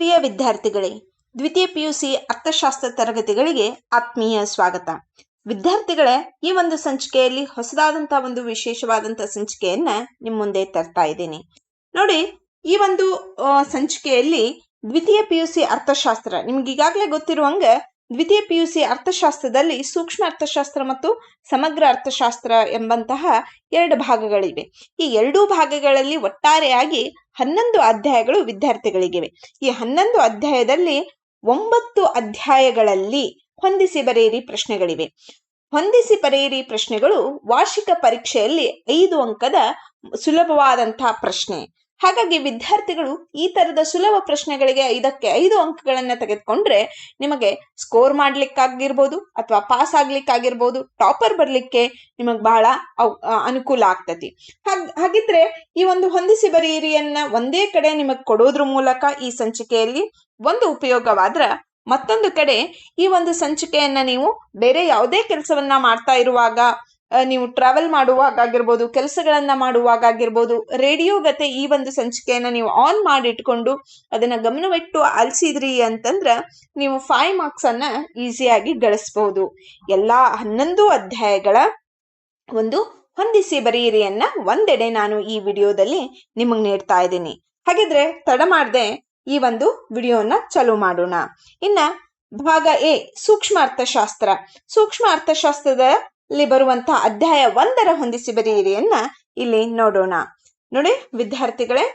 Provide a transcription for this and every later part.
ಪ್ರಿಯ ವಿದ್ಯಾರ್ಥಿಗಳೇ, ದ್ವಿತೀಯ ಪಿಯುಸಿ ಅರ್ಥಶಾಸ್ತ್ರ ತರಗತಿಗಳಿಗೆ ಆತ್ಮೀಯ ಸ್ವಾಗತ. ವಿದ್ಯಾರ್ಥಿಗಳೇ, ಈ ಒಂದು ಸಂಚಿಕೆಯಲ್ಲಿ ಹೊಸದಾದಂತಹ ಒಂದು ವಿಶೇಷವಾದಂತಹ ಸಂಚಿಕೆಯನ್ನ ನಿಮ್ಮ ಮುಂದೆ ತರ್ತಾ ಇದ್ದೀನಿ. ನೋಡಿ, ಈ ಒಂದು ಸಂಚಿಕೆಯಲ್ಲಿ ದ್ವಿತೀಯ ಪಿಯುಸಿ ಅರ್ಥಶಾಸ್ತ್ರ ನಿಮ್ಗೆ ಈಗಾಗಲೇ ಗೊತ್ತಿರುವಂಗ ದ್ವಿತೀಯ ಪಿಯುಸಿ ಅರ್ಥಶಾಸ್ತ್ರದಲ್ಲಿ ಸೂಕ್ಷ್ಮ ಅರ್ಥಶಾಸ್ತ್ರ ಮತ್ತು ಸಮಗ್ರ ಅರ್ಥಶಾಸ್ತ್ರ ಎಂಬಂತಹ 2 ಭಾಗಗಳಿವೆ. ಈ 2 ಭಾಗಗಳಲ್ಲಿ ಒಟ್ಟಾರೆಯಾಗಿ 11 ಅಧ್ಯಾಯಗಳು ವಿದ್ಯಾರ್ಥಿಗಳಿಗಿವೆ. ಈ 11 ಅಧ್ಯಾಯದಲ್ಲಿ 9 ಅಧ್ಯಾಯಗಳಲ್ಲಿ ಹೊಂದಿಸಿ ಬರೆಯಿರಿ ಪ್ರಶ್ನೆಗಳಿವೆ. ಹೊಂದಿಸಿ ಬರೆಯಿರಿ ಪ್ರಶ್ನೆಗಳು ವಾರ್ಷಿಕ ಪರೀಕ್ಷೆಯಲ್ಲಿ 5 ಅಂಕದ ಸುಲಭವಾದಂತಹ ಪ್ರಶ್ನೆ. ಹಾಗಾಗಿ ವಿದ್ಯಾರ್ಥಿಗಳು ಈ ತರದ ಸುಲಭ ಪ್ರಶ್ನೆಗಳಿಗೆ 5ಕ್ಕೆ 5 ಅಂಕಗಳನ್ನ ತೆಗೆದುಕೊಂಡ್ರೆ ನಿಮಗೆ ಸ್ಕೋರ್ ಮಾಡ್ಲಿಕ್ಕಾಗಿರ್ಬೋದು ಅಥವಾ ಪಾಸ್ ಆಗ್ಲಿಕ್ಕಾಗಿರ್ಬೋದು, ಟಾಪರ್ ಬರ್ಲಿಕ್ಕೆ ನಿಮಗೆ ಬಹಳ ಅನುಕೂಲ ಆಗ್ತತಿ. ಹಾಗಿದ್ರೆ ಈ ಒಂದು ಹೊಂದಿಸಿ ಬರೆಯಿರಿಯನ್ನ ಒಂದೇ ಕಡೆ ನಿಮಗೆ ಕೊಡೋದ್ರ ಮೂಲಕ ಈ ಸಂಚಿಕೆಯಲ್ಲಿ ಒಂದು ಉಪಯೋಗವಾದ್ರ, ಮತ್ತೊಂದು ಕಡೆ ಈ ಒಂದು ಸಂಚಿಕೆಯನ್ನ ನೀವು ಬೇರೆ ಯಾವುದೇ ಕೆಲಸವನ್ನ ಮಾಡ್ತಾ ಇರುವಾಗ, ನೀವು ಟ್ರಾವೆಲ್ ಮಾಡುವಾಗಾಗಿರ್ಬೋದು, ಕೆಲಸಗಳನ್ನ ಮಾಡುವಾಗಾಗಿರ್ಬೋದು, ರೇಡಿಯೋ ಗತೆ ಈ ಒಂದು ಸಂಚಿಕೆಯನ್ನ ನೀವು ಆನ್ ಮಾಡಿ ಇಟ್ಕೊಂಡು ಅದನ್ನ ಗಮನವಿಟ್ಟು ಆಲಿಸಿದ್ರಿ ಅಂತಂದ್ರ ನೀವು 5 ಮಾರ್ಕ್ಸ್ ಅನ್ನ ಈಸಿಯಾಗಿ ಗಳಿಸಬಹುದು. ಎಲ್ಲಾ 11 ಅಧ್ಯಾಯಗಳ ಒಂದು ಹೊಂದಿಸಿ ಬರೆಯಿರಿಯನ್ನ ಒಂದೆಡೆ ನಾನು ಈ ವಿಡಿಯೋದಲ್ಲಿ ನಿಮಗೆ ನೀಡ್ತಾ ಇದ್ದೀನಿ. ಹಾಗಿದ್ರೆ ತಡ ಮಾಡದೆ ಈ ಒಂದು ವಿಡಿಯೋನ ಚಾಲೂ ಮಾಡೋಣ. ಇನ್ನ ಭಾಗ ಎ, ಸೂಕ್ಷ್ಮ ಅರ್ಥಶಾಸ್ತ್ರ. ಸೂಕ್ಷ್ಮ ಅರ್ಥಶಾಸ್ತ್ರದಲ್ಲಿ ಬರುವಂತಹ ಅಧ್ಯಾಯ 1ರ ಹೊಂದಿಸಿ ಬರೆಯಿರಿಯನ್ನ ಇಲ್ಲಿ ನೋಡೋಣ. ನೋಡಿ ವಿದ್ಯಾರ್ಥಿಗಳೇ,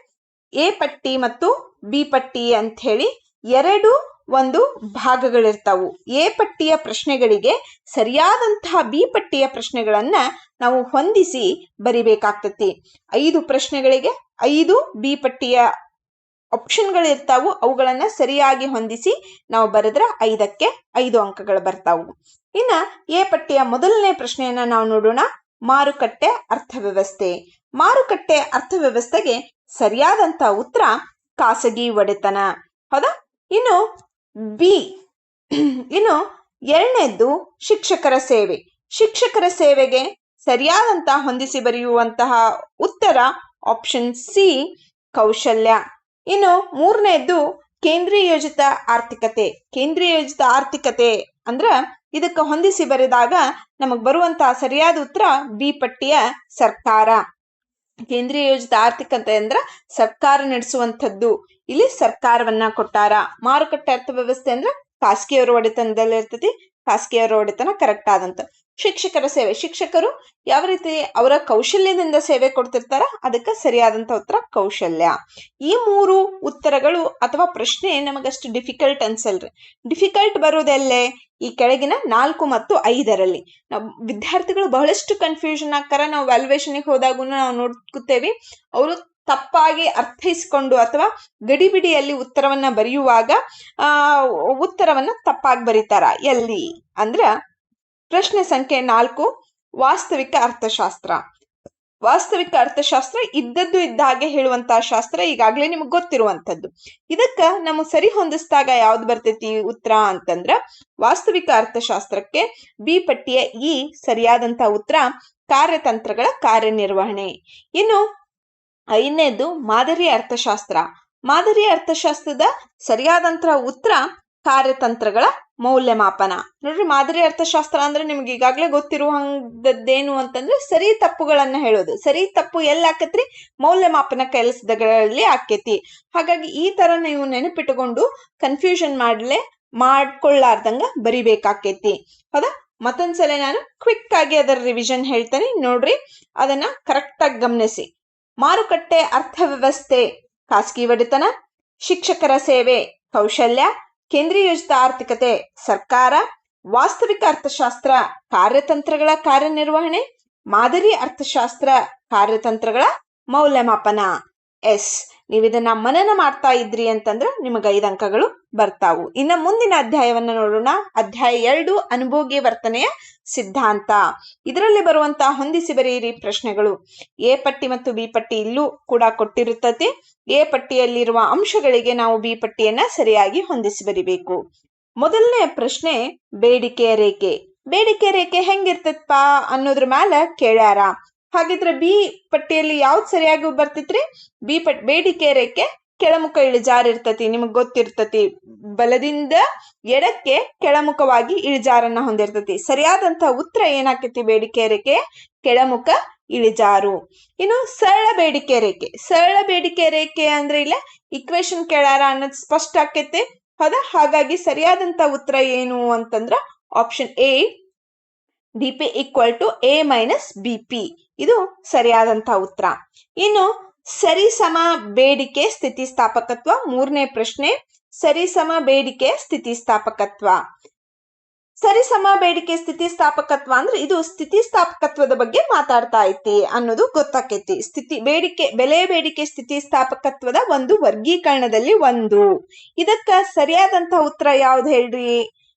ಎ ಪಟ್ಟಿ ಮತ್ತು ಬಿ ಪಟ್ಟಿ ಅಂತ ಹೇಳಿ 2 ಒಂದು ಭಾಗಗಳಿರ್ತಾವು. ಎ ಪಟ್ಟಿಯ ಪ್ರಶ್ನೆಗಳಿಗೆ ಸರಿಯಾದಂತಹ ಬಿ ಪಟ್ಟಿಯ ಪ್ರಶ್ನೆಗಳನ್ನ ನಾವು ಹೊಂದಿಸಿ ಬರಿಬೇಕಾಗ್ತತಿ. 5 ಪ್ರಶ್ನೆಗಳಿಗೆ 5 ಬಿ ಪಟ್ಟಿಯ ಆಪ್ಷನ್ಗಳಿರ್ತಾವು. ಅವುಗಳನ್ನ ಸರಿಯಾಗಿ ಹೊಂದಿಸಿ ನಾವು ಬರೆದ್ರೆ 5ಕ್ಕೆ 5 ಅಂಕಗಳು ಬರ್ತಾವು. ಇನ್ನ ಎ ಪಟ್ಟಿಯ ಮೊದಲನೇ ಪ್ರಶ್ನೆಯನ್ನ ನಾವು ನೋಡೋಣ. ಮಾರುಕಟ್ಟೆ ಅರ್ಥವ್ಯವಸ್ಥೆ. ಮಾರುಕಟ್ಟೆ ಅರ್ಥವ್ಯವಸ್ಥೆಗೆ ಸರಿಯಾದಂತ ಉತ್ತರ ಖಾಸಗಿ ಒಡೆತನ. ಹೌದಾ? ಇನ್ನು ಬಿ, ಇನ್ನು 2ನೇದ್ದು ಶಿಕ್ಷಕರ ಸೇವೆ. ಶಿಕ್ಷಕರ ಸೇವೆಗೆ ಸರಿಯಾದಂತ ಹೊಂದಿಸಿ ಬರೆಯುವಂತಹ ಉತ್ತರ ಆಪ್ಷನ್ ಸಿ, ಕೌಶಲ್ಯ. ಇನ್ನು 3ನೇದ್ದು ಕೇಂದ್ರೀಯೋಜಿತ ಆರ್ಥಿಕತೆ. ಕೇಂದ್ರೀಯೋಜಿತ ಆರ್ಥಿಕತೆ ಅಂದ್ರ ಇದಕ್ಕೆ ಹೊಂದಿಸಿ ಬರೆದಾಗ ನಮಗ್ ಬರುವಂತಹ ಸರಿಯಾದ ಉತ್ತರ ಬಿ ಪಟ್ಟಿಯ ಸರ್ಕಾರ. ಕೇಂದ್ರೀಯೋಜಿತ ಆರ್ಥಿಕತೆ ಅಂದ್ರ ಸರ್ಕಾರ ನಡೆಸುವಂಥದ್ದು. ಇಲ್ಲಿ ಸರ್ಕಾರವನ್ನ ಕೊಟ್ಟಾರ. ಮಾರುಕಟ್ಟೆ ಅರ್ಥವ್ಯವಸ್ಥೆ ಅಂದ್ರ ಖಾಸಗಿಯವರ ಒಡೆತನದಲ್ಲಿ ಇರ್ತತಿ. ಖಾಸಗಿಯವರ ಒಡೆತನ ಕರೆಕ್ಟ್ ಆದಂತ. ಶಿಕ್ಷಕರ ಸೇವೆ, ಶಿಕ್ಷಕರು ಯಾವ ರೀತಿ ಅವರ ಕೌಶಲ್ಯದಿಂದ ಸೇವೆ ಕೊಡ್ತಿರ್ತಾರ, ಅದಕ್ಕೆ ಸರಿಯಾದಂತ ಉತ್ತರ ಕೌಶಲ್ಯ. ಈ 3 ಉತ್ತರಗಳು ಅಥವಾ ಪ್ರಶ್ನೆ ನಮಗಷ್ಟು ಡಿಫಿಕಲ್ಟ್ ಅನ್ಸಲ್ರಿ. ಡಿಫಿಕಲ್ಟ್ ಬರುವುದೆಲ್ಲೇ ಈ ಕೆಳಗಿನ 4 ಮತ್ತು 5ರಲ್ಲಿ. ನಾವು ವಿದ್ಯಾರ್ಥಿಗಳು ಬಹಳಷ್ಟು ಕನ್ಫ್ಯೂಷನ್ ಆಗ್ತಾರ. ನಾವು ವ್ಯಾಲ್ಯೂಯೇಷನ್ಗೆ ಹೋದಾಗೂ ನಾವು ನೋಡ್ಕೊತೇವಿ, ಅವರು ತಪ್ಪಾಗಿ ಅರ್ಥೈಸಿಕೊಂಡು ಅಥವಾ ಗಡಿಬಿಡಿಯಲ್ಲಿ ಉತ್ತರವನ್ನ ಬರೆಯುವಾಗ ಉತ್ತರವನ್ನ ತಪ್ಪಾಗಿ ಬರೀತಾರ. ಎಲ್ಲಿ ಅಂದ್ರ ಪ್ರಶ್ನೆ ಸಂಖ್ಯೆ 4, ವಾಸ್ತವಿಕ ಅರ್ಥಶಾಸ್ತ್ರ. ವಾಸ್ತವಿಕ ಅರ್ಥಶಾಸ್ತ್ರ ಇದ್ದದ್ದು ಇದ್ದ ಹಾಗೆ ಹೇಳುವಂತಹ ಶಾಸ್ತ್ರ, ಈಗಾಗಲೇ ನಿಮ್ಗೆ ಗೊತ್ತಿರುವಂತದ್ದು. ಇದಕ್ಕ ನಮಗೆ ಸರಿ ಹೊಂದಿಸಿದಾಗ ಯಾವ್ದು ಬರ್ತೈತಿ ಉತ್ತರ ಅಂತಂದ್ರ ವಾಸ್ತವಿಕ ಅರ್ಥಶಾಸ್ತ್ರಕ್ಕೆ ಬಿ ಪಟ್ಟಿಯ ಈ ಸರಿಯಾದಂತ ಉತ್ತರ ಕಾರ್ಯತಂತ್ರಗಳ ಕಾರ್ಯನಿರ್ವಹಣೆ. ಇನ್ನು 5ನೇದ್ದು ಮಾದರಿ ಅರ್ಥಶಾಸ್ತ್ರ. ಮಾದರಿ ಅರ್ಥಶಾಸ್ತ್ರದ ಸರಿಯಾದಂತಹ ಉತ್ತರ ಕಾರ್ಯತಂತ್ರಗಳ ಮೌಲ್ಯಮಾಪನ. ನೋಡ್ರಿ, ಮಾದರಿ ಅರ್ಥಶಾಸ್ತ್ರ ಅಂದ್ರೆ ನಿಮ್ಗೆ ಈಗಾಗಲೇ ಗೊತ್ತಿರುವಂತದ್ದೇನು ಅಂತಂದ್ರೆ ಸರಿ ತಪ್ಪುಗಳನ್ನ ಹೇಳೋದು. ಸರಿ ತಪ್ಪು ಎಲ್ಲಿ ಆಕತ್ರಿ? ಮೌಲ್ಯಮಾಪನ ಕೆಲಸಗಳಲ್ಲಿ ಆಕೇತಿ. ಹಾಗಾಗಿ ಈ ತರ ನೀವು ನೆನಪಿಟ್ಟುಕೊಂಡು ಕನ್ಫ್ಯೂಷನ್ ಮಾಡ್ಕೊಳ್ಳಾರ್ದಂಗ ಬರಿಬೇಕಾಕೇತಿ. ಹೌದಾ? ಮತ್ತೊಂದ್ಸಲ ನಾನು ಕ್ವಿಕ್ ಆಗಿ ಅದರ ರಿವಿಷನ್ ಹೇಳ್ತೇನೆ, ನೋಡ್ರಿ, ಅದನ್ನ ಕರೆಕ್ಟ್ ಆಗಿ ಗಮನಿಸಿ. ಮಾರುಕಟ್ಟೆ ಅರ್ಥವ್ಯವಸ್ಥೆ ಖಾಸಗಿ ಒಡೆತನ, ಶಿಕ್ಷಕರ ಸೇವೆ ಕೌಶಲ್ಯ, ಕೇಂದ್ರೀಯೋಜಿತ ಆರ್ಥಿಕತೆ ಸರ್ಕಾರ, ವಾಸ್ತವಿಕ ಅರ್ಥಶಾಸ್ತ್ರ ಕಾರ್ಯತಂತ್ರಗಳ ಕಾರ್ಯನಿರ್ವಹಣೆ, ಮಾದರಿ ಅರ್ಥಶಾಸ್ತ್ರ ಕಾರ್ಯತಂತ್ರಗಳ ಮೌಲ್ಯಮಾಪನ. ಎಸ್, ನೀವಿದನ್ನ ಮನನ ಮಾಡ್ತಾ ಇದ್ರಿ ಅಂತಂದ್ರೆ ನಿಮಗೆ 5 ಅಂಕಗಳು ಬರ್ತಾವು. ಇನ್ನ ಮುಂದಿನ ಅಧ್ಯಾಯವನ್ನ ನೋಡೋಣ. ಅಧ್ಯಾಯ 2, ಅನುಭೋಗಿ ವರ್ತನೆಯ ಸಿದ್ಧಾಂತ. ಇದರಲ್ಲಿ ಬರುವಂತಹ ಹೊಂದಿಸಿ ಬರೆಯಿರಿ ಪ್ರಶ್ನೆಗಳು ಎ ಪಟ್ಟಿ ಮತ್ತು ಬಿ ಪಟ್ಟಿ ಇಲ್ಲೂ ಕೂಡ ಕೊಟ್ಟಿರುತ್ತದೆ. ಎ ಪಟ್ಟಿಯಲ್ಲಿರುವ ಅಂಶಗಳಿಗೆ ನಾವು ಬಿ ಪಟ್ಟಿಯನ್ನ ಸರಿಯಾಗಿ ಹೊಂದಿಸಿ ಬರಿಬೇಕು. ಮೊದಲನೇ ಪ್ರಶ್ನೆ ಬೇಡಿಕೆ ರೇಖೆ. ಬೇಡಿಕೆ ರೇಖೆ ಹೆಂಗಿರ್ತೈತಪ್ಪ ಅನ್ನೋದ್ರ ಮ್ಯಾಲ ಕೇಳ್ಯಾರ. ಹಾಗಿದ್ರೆ ಬಿ ಪಟ್ಟಿಯಲ್ಲಿ ಯಾವ್ದು ಸರಿಯಾಗಿ ಬರ್ತಿತ್ರಿ? ಬೇಡಿಕೆ ರೇಖೆ ಕೆಳಮುಖ ಇಳಿಜಾರು ಇರ್ತತಿ, ನಿಮಗ್ ಗೊತ್ತಿರ್ತತಿ. ಬಲದಿಂದ ಎಡಕ್ಕೆ ಕೆಳಮುಖವಾಗಿ ಇಳಿಜಾರನ್ನ ಹೊಂದಿರ್ತತಿ. ಸರಿಯಾದಂತ ಉತ್ತರ ಏನಾಕತಿ? ಬೇಡಿಕೆ ರೇಖೆ ಕೆಳಮುಖ ಇಳಿಜಾರು. ಇನ್ನು ಸರಳ ಬೇಡಿಕೆ ರೇಖೆ. ಸರಳ ಬೇಡಿಕೆ ರೇಖೆ ಅಂದ್ರೆ ಇಲ್ಲ ಇಕ್ವೇಶನ್ ಕೇಳಾರ ಅನ್ನೋದು ಸ್ಪಷ್ಟ ಆಕೈತಿ, ಹೌದಾ? ಹಾಗಾಗಿ ಸರಿಯಾದಂತ ಉತ್ತರ ಏನು ಅಂತಂದ್ರ option A, D P equal to A minus B P. ಇದು ಸರಿಯಾದಂತ ಉತ್ತರ. ಇನ್ನು ಸರಿಸಮ ಬೇಡಿಕೆ ಸ್ಥಿತಿಸ್ಥಾಪಕತ್ವ. ಮೂರನೇ ಪ್ರಶ್ನೆ, ಸರಿಸಮ ಬೇಡಿಕೆ ಸ್ಥಿತಿಸ್ಥಾಪಕತ್ವ. ಸರಿಸಮ ಬೇಡಿಕೆ ಸ್ಥಿತಿಸ್ಥಾಪಕತ್ವ ಅಂದ್ರೆ ಇದು ಸ್ಥಿತಿಸ್ಥಾಪಕತ್ವದ ಬಗ್ಗೆ ಮಾತಾಡ್ತಾ ಐತಿ ಅನ್ನೋದು ಗೊತ್ತಾಕೈತಿ. ಬೆಲೆ ಬೇಡಿಕೆ ಸ್ಥಿತಿಸ್ಥಾಪಕತ್ವದ ಒಂದು ವರ್ಗೀಕರಣದಲ್ಲಿ ಒಂದು. ಇದಕ್ಕ ಸರಿಯಾದಂತ ಉತ್ತರ ಯಾವ್ದು ಹೇಳ್ರಿ?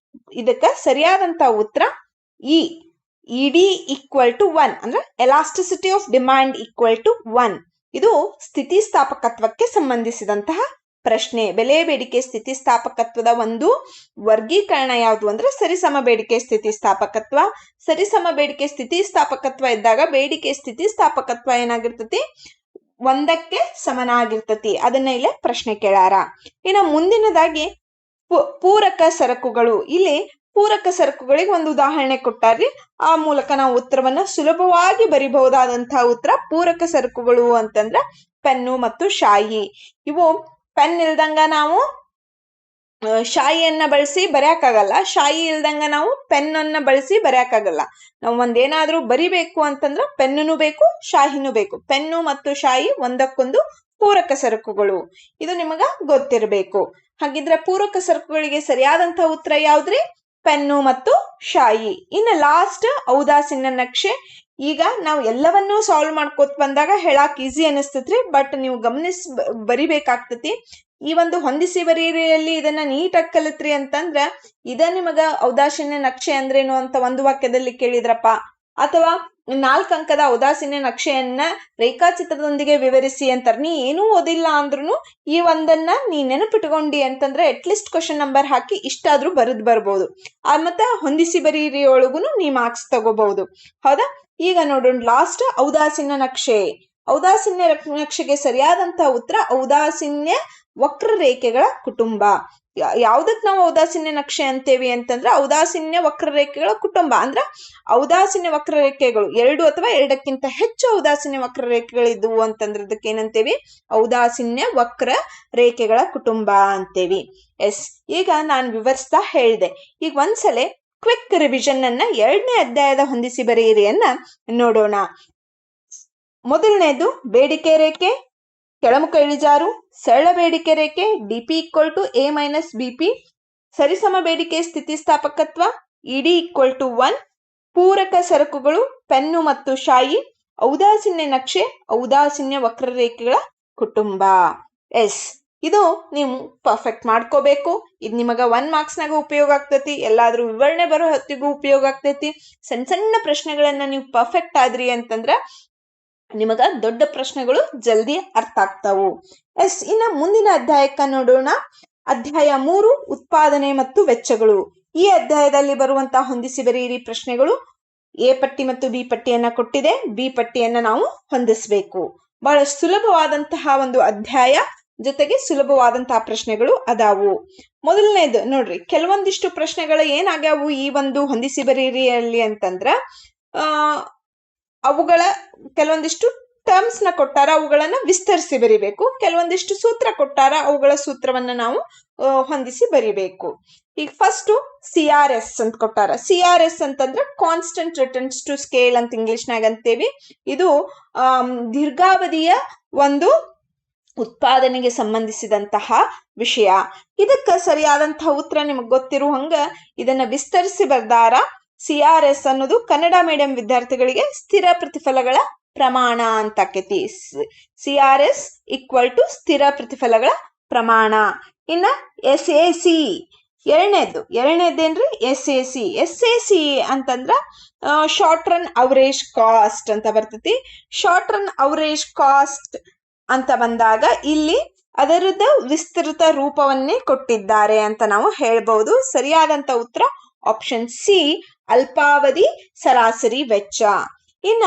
ಇದಕ್ಕ ಸರಿಯಾದಂತ ಉತ್ತರ ಇಡಿ ಈಕ್ವಲ್ ಟು 1 ಅಂದ್ರೆ elasticity of demand equal to 1. ಇದು ಸ್ಥಿತಿಸ್ಥಾಪಕತ್ವಕ್ಕೆ ಸಂಬಂಧಿಸಿದಂತಹ ಪ್ರಶ್ನೆ. ಬೆಲೆ ಬೇಡಿಕೆ ಸ್ಥಿತಿಸ್ಥಾಪಕತ್ವದ ಒಂದು ವರ್ಗೀಕರಣ ಯಾವುದು ಅಂದ್ರೆ ಸರಿಸಮ ಬೇಡಿಕೆ ಸ್ಥಿತಿಸ್ಥಾಪಕತ್ವ. ಸರಿಸಮ ಬೇಡಿಕೆ ಸ್ಥಿತಿಸ್ಥಾಪಕತ್ವ ಇದ್ದಾಗ ಬೇಡಿಕೆ ಸ್ಥಿತಿಸ್ಥಾಪಕತ್ವ ಏನಾಗಿರ್ತತಿ? 1ಕ್ಕೆ ಸಮನಾಗಿರ್ತತಿ. ಅದನ್ನ ಇಲ್ಲೇ ಪ್ರಶ್ನೆ ಕೇಳಾರ. ಇನ್ನು ಮುಂದಿನದಾಗಿ ಪೂರಕ ಸರಕುಗಳು. ಇಲ್ಲಿ ಪೂರಕ ಸರಕುಗಳಿಗೆ ಒಂದು ಉದಾಹರಣೆ ಕೊಟ್ಟಾರ್ರಿ. ಆ ಮೂಲಕ ನಾವು ಉತ್ತರವನ್ನ ಸುಲಭವಾಗಿ ಬರಿಬಹುದಾದಂತಹ ಉತ್ತರ ಪೂರಕ ಸರಕುಗಳು ಅಂತಂದ್ರ ಪೆನ್ನು ಮತ್ತು ಶಾಯಿ. ಇವು ಪೆನ್ ಇಲ್ದಂಗ ನಾವು ಶಾಯಿಯನ್ನ ಬಳಸಿ ಬರೆಯಕ್ಕಾಗಲ್ಲ, ಶಾಯಿ ಇಲ್ದಂಗ ನಾವು ಪೆನ್ ಅನ್ನ ಬಳಸಿ ಬರೆಯಕ್ಕಾಗಲ್ಲ. ನಾವು ಒಂದೇನಾದ್ರೂ ಬರಿಬೇಕು ಅಂತಂದ್ರ ಪೆನ್ನು ಬೇಕು, ಶಾಹಿನೂ ಬೇಕು. ಪೆನ್ನು ಮತ್ತು ಶಾಯಿ ಒಂದಕ್ಕೊಂದು ಪೂರಕ ಸರಕುಗಳು. ಇದು ನಿಮಗ ಗೊತ್ತಿರಬೇಕು. ಹಾಗಿದ್ರೆ ಪೂರಕ ಸರಕುಗಳಿಗೆ ಸರಿಯಾದಂತಹ ಉತ್ತರ ಯಾವ್ದ್ರಿ? ಪೆನ್ನು ಮತ್ತು ಶಾಯಿ. ಇನ್ನು ಲಾಸ್ಟ್ ಔದಾಸೀನ್ಯ ನಕ್ಷೆ. ಈಗ ನಾವು ಎಲ್ಲವನ್ನೂ ಸಾಲ್ವ್ ಮಾಡ್ಕೋತ ಬಂದಾಗ ಹೇಳಾಕ್ ಈಸಿ ಅನಿಸ್ತತ್ರಿ, ಬಟ್ ನೀವು ಬರಿಬೇಕಾಗ್ತತಿ. ಈ ಒಂದು ಹೊಂದಿಸಿ ಬರೀರಿಯಲ್ಲಿ ಇದನ್ನ ನೀಟಾಗಿ ಕಲಿತ್ರಿ ಅಂತಂದ್ರ ಇದ ನಿಮಗ ಔದಾಸೀನ್ಯ ನಕ್ಷೆ ಅಂದ್ರೇನು ಅಂತ ಒಂದು ವಾಕ್ಯದಲ್ಲಿ ಕೇಳಿದ್ರಪ್ಪ, ಅಥವಾ 4 ಅಂಕದ ಔದಾಸೀನ್ಯ ನಕ್ಷೆಯನ್ನ ರೇಖಾಚಿತ್ರದೊಂದಿಗೆ ವಿವರಿಸಿ ಅಂತಾರ. ನೀ ಏನೂ ಓದಿಲ್ಲ ಅಂದ್ರೂ ಈ ಒಂದನ್ನ ನೀ ನೆನಪಿಟ್ಕೊಂಡಿ ಅಂತಂದ್ರೆ ಅಟ್ಲೀಸ್ಟ್ ಕ್ವಶನ್ ನಂಬರ್ ಹಾಕಿ ಇಷ್ಟಾದ್ರೂ ಬರ್ಬೋದು. ಮತ್ತೆ ಹೊಂದಿಸಿ ಬರೀರಿ ಒಳಗುನು ನೀ ಮಾರ್ಕ್ಸ್ ತಗೋಬಹುದು, ಹೌದಾ? ಈಗ ನೋಡೋಣ ಲಾಸ್ಟ್ ಔದಾಸೀನ್ಯ ನಕ್ಷೆ. ಔದಾಸೀನ್ಯ ನಕ್ಷೆಗೆ ಸರಿಯಾದಂತಹ ಉತ್ತರ ಔದಾಸೀನ್ಯ ವಕ್ರರೇಖೆಗಳ ಕುಟುಂಬ. ಯಾವ್ದಕ್ ನಾವು ಔದಾಸೀನ್ಯ ನಕ್ಷೆ ಅಂತೇವಿ ಅಂತಂದ್ರ ಔದಾಸೀನ್ಯ ವಕ್ರರೇಖೆಗಳ ಕುಟುಂಬ. ಅಂದ್ರ ಔದಾಸೀನ್ಯ ವಕ್ರರೇಖೆಗಳು 2 ಅಥವಾ 2ಕ್ಕಿಂತ ಹೆಚ್ಚು ಔದಾಸೀನ್ಯ ವಕ್ರರೇಖೆಗಳಿದ್ವು ಅಂತಂದ್ರ ಅದಕ್ಕೆ ಏನಂತೇವಿ? ಔದಾಸೀನ್ಯ ವಕ್ರ ರೇಖೆಗಳ ಕುಟುಂಬ ಅಂತೇವಿ. ಎಸ್, ಈಗ ನಾನು ವಿವರಿಸ್ತಾ ಹೇಳಿದೆ. ಈಗ ಒಂದ್ಸಲ ಕ್ವಿಕ್ ರಿವಿಷನ್ ಅನ್ನ 2ನೇ ಅಧ್ಯಾಯದ ಹೊಂದಿಸಿ ಬರೆಯಿರಿಯನ್ನ ನೋಡೋಣ. ಮೊದಲನೇದು ಬೇಡಿಕೆ ರೇಖೆ ಕೆಳಮುಖ ಇಳಿಜಾರು, ಸರಳ ಬೇಡಿಕೆ ರೇಖೆ DP equal to A minus BP, ಸರಿಸಮ ಬೇಡಿಕೆ ಸ್ಥಿತಿಸ್ಥಾಪಕತ್ವ ಇಡಿ ಈಕ್ವಲ್ ಟು 1, ಪೂರಕ ಸರಕುಗಳು ಪೆನ್ನು ಮತ್ತು ಶಾಯಿ, ಔದಾಸೀನ್ಯ ನಕ್ಷೆ ಔದಾಸೀನ್ಯ ವಕ್ರರೇಖೆಗಳ ಕುಟುಂಬ. ಎಸ್, ಇದು ನೀವು ಪರ್ಫೆಕ್ಟ್ ಮಾಡ್ಕೋಬೇಕು. ಇದು ನಿಮಗ 1 ಮಾರ್ಕ್ಸ್ನಾಗ ಉಪಯೋಗ ಆಗ್ತೈತಿ, ಎಲ್ಲಾದ್ರೂ ವಿವರಣೆ ಬರೋ ಹೊತ್ತಿಗೂ ಉಪಯೋಗ ಆಗ್ತೈತಿ. ಸಣ್ಣ ಪ್ರಶ್ನೆಗಳನ್ನ ನೀವು ಪರ್ಫೆಕ್ಟ್ ಆದ್ರಿ ಅಂತಂದ್ರ ನಿಮಗ ದೊಡ್ಡ ಪ್ರಶ್ನೆಗಳು ಜಲ್ದಿ ಅರ್ಥ ಆಗ್ತಾವು. ಎಸ್, ಇನ್ನ ಮುಂದಿನ ಅಧ್ಯಾಯಕ್ಕ ನೋಡೋಣ. ಅಧ್ಯಾಯ 3 ಉತ್ಪಾದನೆ ಮತ್ತು ವೆಚ್ಚಗಳು. ಈ ಅಧ್ಯಾಯದಲ್ಲಿ ಬರುವಂತಹ ಹೊಂದಿಸಿ ಬರೆಯಿರಿ ಪ್ರಶ್ನೆಗಳು ಎ ಪಟ್ಟಿ ಮತ್ತು ಬಿ ಪಟ್ಟಿಯನ್ನ ಕೊಟ್ಟಿದೆ. ಬಿ ಪಟ್ಟಿಯನ್ನ ನಾವು ಹೊಂದಿಸಬೇಕು. ಬಹಳ ಸುಲಭವಾದಂತಹ ಒಂದು ಅಧ್ಯಾಯ, ಜೊತೆಗೆ ಸುಲಭವಾದಂತಹ ಪ್ರಶ್ನೆಗಳು ಅದಾವು. ಮೊದಲನೇದು ನೋಡ್ರಿ, ಕೆಲವೊಂದಿಷ್ಟು ಪ್ರಶ್ನೆಗಳು ಏನಾಗ್ಯಾವು ಈ ಒಂದು ಹೊಂದಿಸಿ ಬರೀರಿಯಲ್ಲಿ ಅಂತಂದ್ರ ಅವುಗಳ ಕೆಲವೊಂದಿಷ್ಟು ಟರ್ಮ್ಸ್ ನ ಕೊಟ್ಟಾರ, ಅವುಗಳನ್ನ ವಿಸ್ತರಿಸಿ ಬರಿಬೇಕು. ಕೆಲವೊಂದಿಷ್ಟು ಸೂತ್ರ ಕೊಟ್ಟಾರ, ಅವುಗಳ ಸೂತ್ರವನ್ನ ನಾವು ಹೊಂದಿಸಿ ಬರಿಬೇಕು. ಈಗ ಫಸ್ಟ್ CRS ಅಂತ ಕೊಟ್ಟಾರ. CRS ಅಂತಂದ್ರೆ ಕಾನ್ಸ್ಟೆಂಟ್ ರಿಟರ್ನ್ಸ್ ಟು ಸ್ಕೇಲ್ ಅಂತ ಇಂಗ್ಲಿಷ್ನಾಗ ಅಂತೇವಿ. ಇದು ದೀರ್ಘಾವಧಿಯ ಒಂದು ಉತ್ಪಾದನೆಗೆ ಸಂಬಂಧಿಸಿದಂತಹ ವಿಷಯ. ಇದಕ್ಕ ಸರಿಯಾದಂತಹ ಉತ್ತರ ನಿಮಗ್ ಗೊತ್ತಿರುವ ಹಂಗ ಇದನ್ನ ವಿಸ್ತರಿಸಿ ಬರ್ದಾರ. CRS ಅನ್ನೋದು ಕನ್ನಡ ಮೀಡಿಯಂ ವಿದ್ಯಾರ್ಥಿಗಳಿಗೆ ಸ್ಥಿರ ಪ್ರತಿಫಲಗಳ ಪ್ರಮಾಣ ಅಂತ ಆಕೈತಿ. CRS ಈಕ್ವಲ್ ಟು ಸ್ಥಿರ ಪ್ರತಿಫಲಗಳ ಪ್ರಮಾಣ. ಇನ್ನ SAC ಎರಡನೇದೇನ್ರಿ? SAC ಅಂತಂದ್ರ ಶಾರ್ಟ್ ರನ್ ಅವರೇಜ್ ಕಾಸ್ಟ್ ಅಂತ ಬರ್ತೈತಿ. ಶಾರ್ಟ್ ರನ್ ಅವರೇಜ್ ಕಾಸ್ಟ್ ಅಂತ ಬಂದಾಗ ಇಲ್ಲಿ ಅದರದ ವಿಸ್ತೃತ ರೂಪವನ್ನೇ ಕೊಟ್ಟಿದ್ದಾರೆ ಅಂತ ನಾವು ಹೇಳ್ಬಹುದು. ಸರಿಯಾದಂತ ಉತ್ತರ ಆಪ್ಷನ್ ಸಿ, ಅಲ್ಪಾವಧಿ ಸರಾಸರಿ ವೆಚ್ಚ. ಇನ್ನ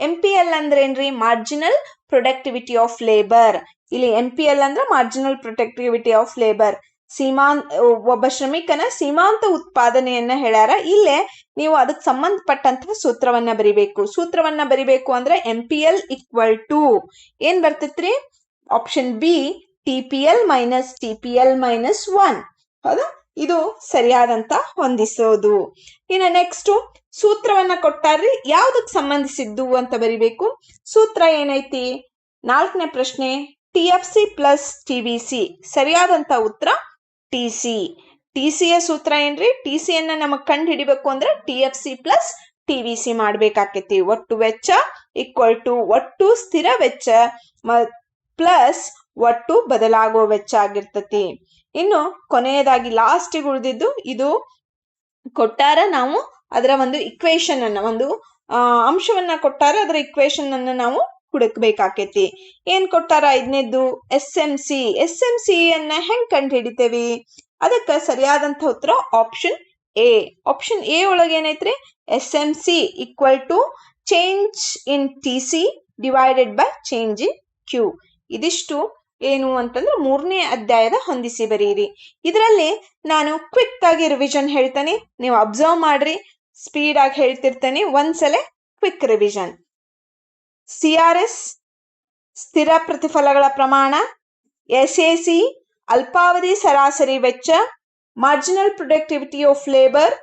MPL ಅಂದ್ರೇನ್ರಿ? Marginal productivity of labour. ಇಲ್ಲಿ MPL ಅಂದ್ರೆ ಮಾರ್ಜಿನಲ್ ಪ್ರೊಟೆಕ್ಟಿವಿಟಿ ಆಫ್ ಲೇಬರ್. ಒಬ್ಬ ಶ್ರಮಿಕನ ಸೀಮಾಂತ ಉತ್ಪಾದನೆಯನ್ನ ಹೇಳ್ಯಾರ. ಇಲ್ಲೇ ನೀವು ಅದಕ್ಕೆ ಸಂಬಂಧಪಟ್ಟಂತಹ ಸೂತ್ರವನ್ನ ಬರಿಬೇಕು ಅಂದ್ರೆ MPL ಈಕ್ವಲ್ ಟು ಏನ್ ಬರ್ತೈತ್ರಿ? Option B TPL minus TPL minus 1. ಹೌದಾ? ಇದು ಸರಿಯಾದಂತ ಹೊಂದಿಸೋದು. ಇನ್ನು ನೆಕ್ಸ್ಟ್ ಸೂತ್ರವನ್ನ ಕೊಟ್ಟಾರ್ರಿ, ಯಾವ್ದಕ್ ಸಂಬಂಧಿಸಿದ್ದು ಅಂತ ಬರಿಬೇಕು. ಸೂತ್ರ ಏನೈತಿ? 4ನೇ ಪ್ರಶ್ನೆ TFC ಪ್ಲಸ್ TBC. ಸರಿಯಾದಂತ ಉತ್ತರ TC. TCಯ ಸೂತ್ರ ಏನ್ರಿ? TCಯನ್ನ ನಮಗ್ ಕಂಡು ಹಿಡಿಬೇಕು ಅಂದ್ರೆ TFC ಪ್ಲಸ್ TBC ಮಾಡ್ಬೇಕಾಕೈತಿ. ಒಟ್ಟು ವೆಚ್ಚ ಈಕ್ವಲ್ ಟು ಒಟ್ಟು ಸ್ಥಿರ ವೆಚ್ಚ ಪ್ಲಸ್ ಒಟ್ಟು ಬದಲಾಗುವ ವೆಚ್ಚ ಆಗಿರ್ತತಿ. ಇನ್ನು ಕೊನೆಯದಾಗಿ ಲಾಸ್ಟಿಗೆ ಉಳಿದಿದ್ದು ಇದು ಕೊಟ್ಟಾರ, ನಾವು ಅದರ ಒಂದು ಇಕ್ವೇಶನ್ ಅನ್ನ, ಒಂದು ಅಂಶವನ್ನ ಕೊಟ್ಟಾರ, ಅದರ ಇಕ್ವೇಶನ್ ಅನ್ನ ನಾವು ಹುಡುಕ್ಬೇಕಾಕೈತಿ. ಏನ್ ಕೊಟ್ಟಾರ? 5ನೇದ್ದು SMC ಅನ್ನ ಹೆಂಗ್ ಕಂಡು ಹಿಡಿತೇವಿ? ಅದಕ್ಕೆ ಸರಿಯಾದಂತ ಉತ್ತರ ಆಪ್ಷನ್ ಎ. ಆಪ್ಷನ್ ಎ ಒಳಗೆ ಏನೈತ್ರಿ? SMC equal to change in TC divided by change in Q. ಇದಿಷ್ಟು ಏನು ಅಂತಂದ್ರೆ 3ನೇ ಅಧ್ಯಾಯದ ಹೊಂದಿಸಿ ಬರೀರಿ. ಇದರಲ್ಲಿ ನಾನು ಕ್ವಿಕ್ ಆಗಿ ರಿವಿಷನ್ ಹೇಳ್ತೇನೆ, ನೀವು ಅಬ್ಸರ್ವ್ ಮಾಡ್ರಿ, ಸ್ಪೀಡ್ ಆಗಿ ಹೇಳ್ತಿರ್ತೇನೆ. ಒಂದ್ಸಲ ಕ್ವಿಕ್ ರಿವಿಷನ್. CRS ಸ್ಥಿರ ಪ್ರತಿಫಲಗಳ ಪ್ರಮಾಣ, SAC ಅಲ್ಪಾವಧಿ ಸರಾಸರಿ ವೆಚ್ಚ, marginal productivity of labour,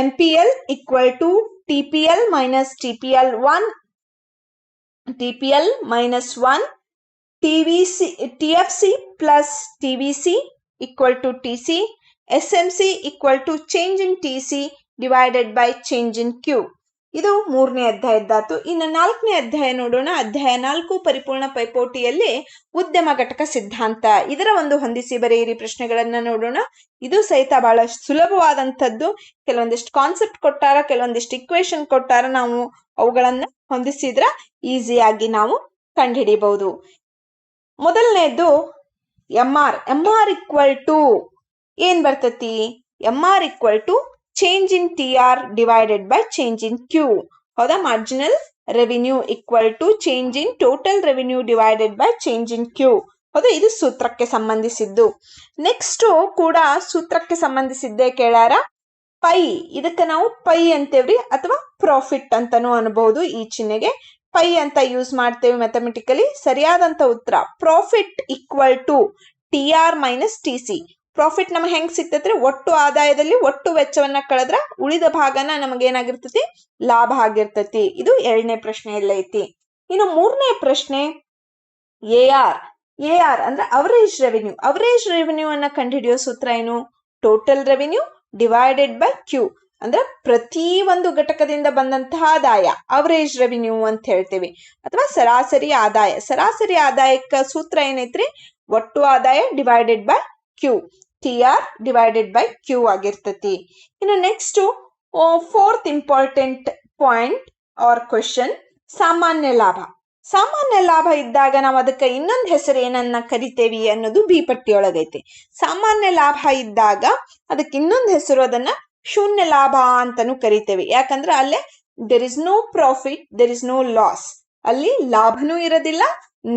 MPL equal to TPL minus TPL 1, TFC plus TBC equal to TC, SMC equal to change in TC divided by change in Q. ಇದು 3ನೇ ಅಧ್ಯಾಯದ್ದಾತು. ಇನ್ನು 4ನೇ ಅಧ್ಯಾಯ ನೋಡೋಣ. ಅಧ್ಯಾಯ 4 ಪರಿಪೂರ್ಣ ಪೈಪೋಟಿಯಲ್ಲಿ ಉದ್ಯಮ ಘಟಕ ಸಿದ್ಧಾಂತ. ಇದರ ಒಂದು ಹೊಂದಿಸಿ ಬರೆಯಿರಿ ಪ್ರಶ್ನೆಗಳನ್ನ ನೋಡೋಣ. ಇದು ಸಹಿತ ಬಹಳ ಸುಲಭವಾದಂಥದ್ದು. ಕೆಲವೊಂದಿಷ್ಟು ಕಾನ್ಸೆಪ್ಟ್ ಕೊಟ್ಟಾರ, ಕೆಲವೊಂದಿಷ್ಟು ಇಕ್ವೇಶನ್ ಕೊಟ್ಟಾರ. ನಾವು ಅವುಗಳನ್ನ ಹೊಂದಿಸಿದ್ರ ಈಸಿಯಾಗಿ ನಾವು ಕಂಡುಹಿಡಿಬಹುದು. ಮೊದಲನೇದು MR ಈಕ್ವಲ್ ಟು ಏನ್ ಬರ್ತತಿ? MR equal to change in TR divided by change in Q. ಹೌದಾ? Marginal revenue equal to change in total revenue divided by change in Q. ಹೌದಾ? ಇದು ಸೂತ್ರಕ್ಕೆ ಸಂಬಂಧಿಸಿದ್ದು. ನೆಕ್ಸ್ಟ್ ಕೂಡ ಸೂತ್ರಕ್ಕೆ ಸಂಬಂಧಿಸಿದ್ದೇ ಕೇಳ್ಯಾರ. ಪೈ, ಇದಕ್ಕೆ ನಾವು ಪೈ ಅಂತೇವ್ರಿ, ಅಥವಾ ಪ್ರಾಫಿಟ್ ಅಂತಾನೂ ಅನ್ಬಹುದು. ಈ ಚಿಹ್ನೆಗೆ ಪೈ ಅಂತ ಯೂಸ್ ಮಾಡ್ತೇವೆ ಮ್ಯಾಥಮೆಟಿಕಲಿ. ಸರಿಯಾದಂತ ಉತ್ತರ profit equal to TR minus TC. Profit ನಮಗೆ ಹೆಂಗ್ ಸಿಗ್ತೈತ್ರಿ? ಒಟ್ಟು ಆದಾಯದಲ್ಲಿ ಒಟ್ಟು ವೆಚ್ಚವನ್ನ ಕಳೆದ್ರ ಉಳಿದ ಭಾಗನ ನಮಗೇನಾಗಿರ್ತತಿ? ಲಾಭ ಆಗಿರ್ತತಿ. ಇದು 2ನೇ ಪ್ರಶ್ನೆಯಲ್ಲಿ ಐತಿ. ಇನ್ನು 3ನೇ ಪ್ರಶ್ನೆ AR ಅಂದ್ರೆ ಅವರೇಜ್ ರೆವಿನ್ಯೂ ಅನ್ನ ಕಂಡುಹಿಡಿಯೋ ಸೂತ್ರ ಏನು? Total revenue divided by Q. ಅಂದ್ರೆ ಪ್ರತಿ ಒಂದು ಘಟಕದಿಂದ ಬಂದಂತಹ ಆದಾಯ ಅವರೇಜ್ ರೆವಿನ್ಯೂ ಅಂತ ಹೇಳ್ತೇವೆ, ಅಥವಾ ಸರಾಸರಿ ಆದಾಯಕ್ಕ ಸೂತ್ರ ಏನೈತ್ರಿ? ಒಟ್ಟು ಆದಾಯ divided by Q. TR divided by Q ಆಗಿರ್ತತಿ. ಇನ್ನು next 4th important point or question, ಸಾಮಾನ್ಯ ಲಾಭ ಇದ್ದಾಗ ನಾವು ಅದಕ್ಕೆ ಇನ್ನೊಂದು ಹೆಸರು ಏನನ್ನ ಕರಿತೇವಿ ಅನ್ನೋದು ಬಿ ಪಟ್ಟಿಯೊಳಗೈತಿ. ಸಾಮಾನ್ಯ ಲಾಭ ಇದ್ದಾಗ ಅದಕ್ಕೆ ಇನ್ನೊಂದು ಹೆಸರು, ಅದನ್ನ ಶೂನ್ಯ ಲಾಭ ಅಂತಾನು ಕರಿತೇವೆ. ಯಾಕಂದ್ರೆ ಅಲ್ಲೇ there is no profit, there is no loss. ಅಲ್ಲಿ ಲಾಭನೂ ಇರೋದಿಲ್ಲ,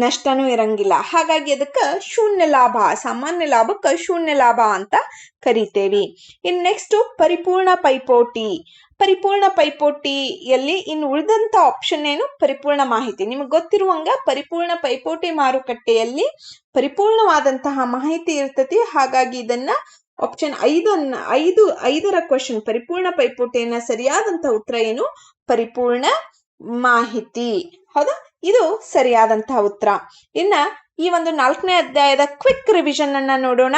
ನಷ್ಟನೂ ಇರಂಗಿಲ್ಲ. ಹಾಗಾಗಿ ಅದಕ್ಕೆ ಶೂನ್ಯ ಲಾಭ, ಸಾಮಾನ್ಯ ಲಾಭಕ್ಕೆ ಶೂನ್ಯ ಲಾಭ ಅಂತ ಕರಿತೇವಿ. ಇನ್ ನೆಕ್ಸ್ಟ್ ಪರಿಪೂರ್ಣ ಪೈಪೋಟಿಯಲ್ಲಿ ಇನ್ನು ಉಳಿದಂತ ಆಪ್ಷನ್ ಏನು? ಪರಿಪೂರ್ಣ ಮಾಹಿತಿ. ನಿಮಗೆ ಗೊತ್ತಿರುವಂಗ ಪರಿಪೂರ್ಣ ಪೈಪೋಟಿ ಮಾರುಕಟ್ಟೆಯಲ್ಲಿ ಪರಿಪೂರ್ಣವಾದಂತಹ ಮಾಹಿತಿ ಇರ್ತತಿ. ಹಾಗಾಗಿ ಇದನ್ನ ಆಪ್ಷನ್ 5ರ ಕ್ವೆಶನ್, ಪರಿಪೂರ್ಣ ಪೈಪೋಟಿಯನ್ನ ಸರಿಯಾದಂತ ಉತ್ತರ ಏನು? ಪರಿಪೂರ್ಣ ಮಾಹಿತಿ. ಹೌದಾ? ಇದು ಸರಿಯಾದಂತಹ ಉತ್ತರ. ಇನ್ನ ಈ ಒಂದು 4ನೇ ಅಧ್ಯಾಯದ ಕ್ವಿಕ್ ರಿವಿಷನ್ ಅನ್ನ ನೋಡೋಣ.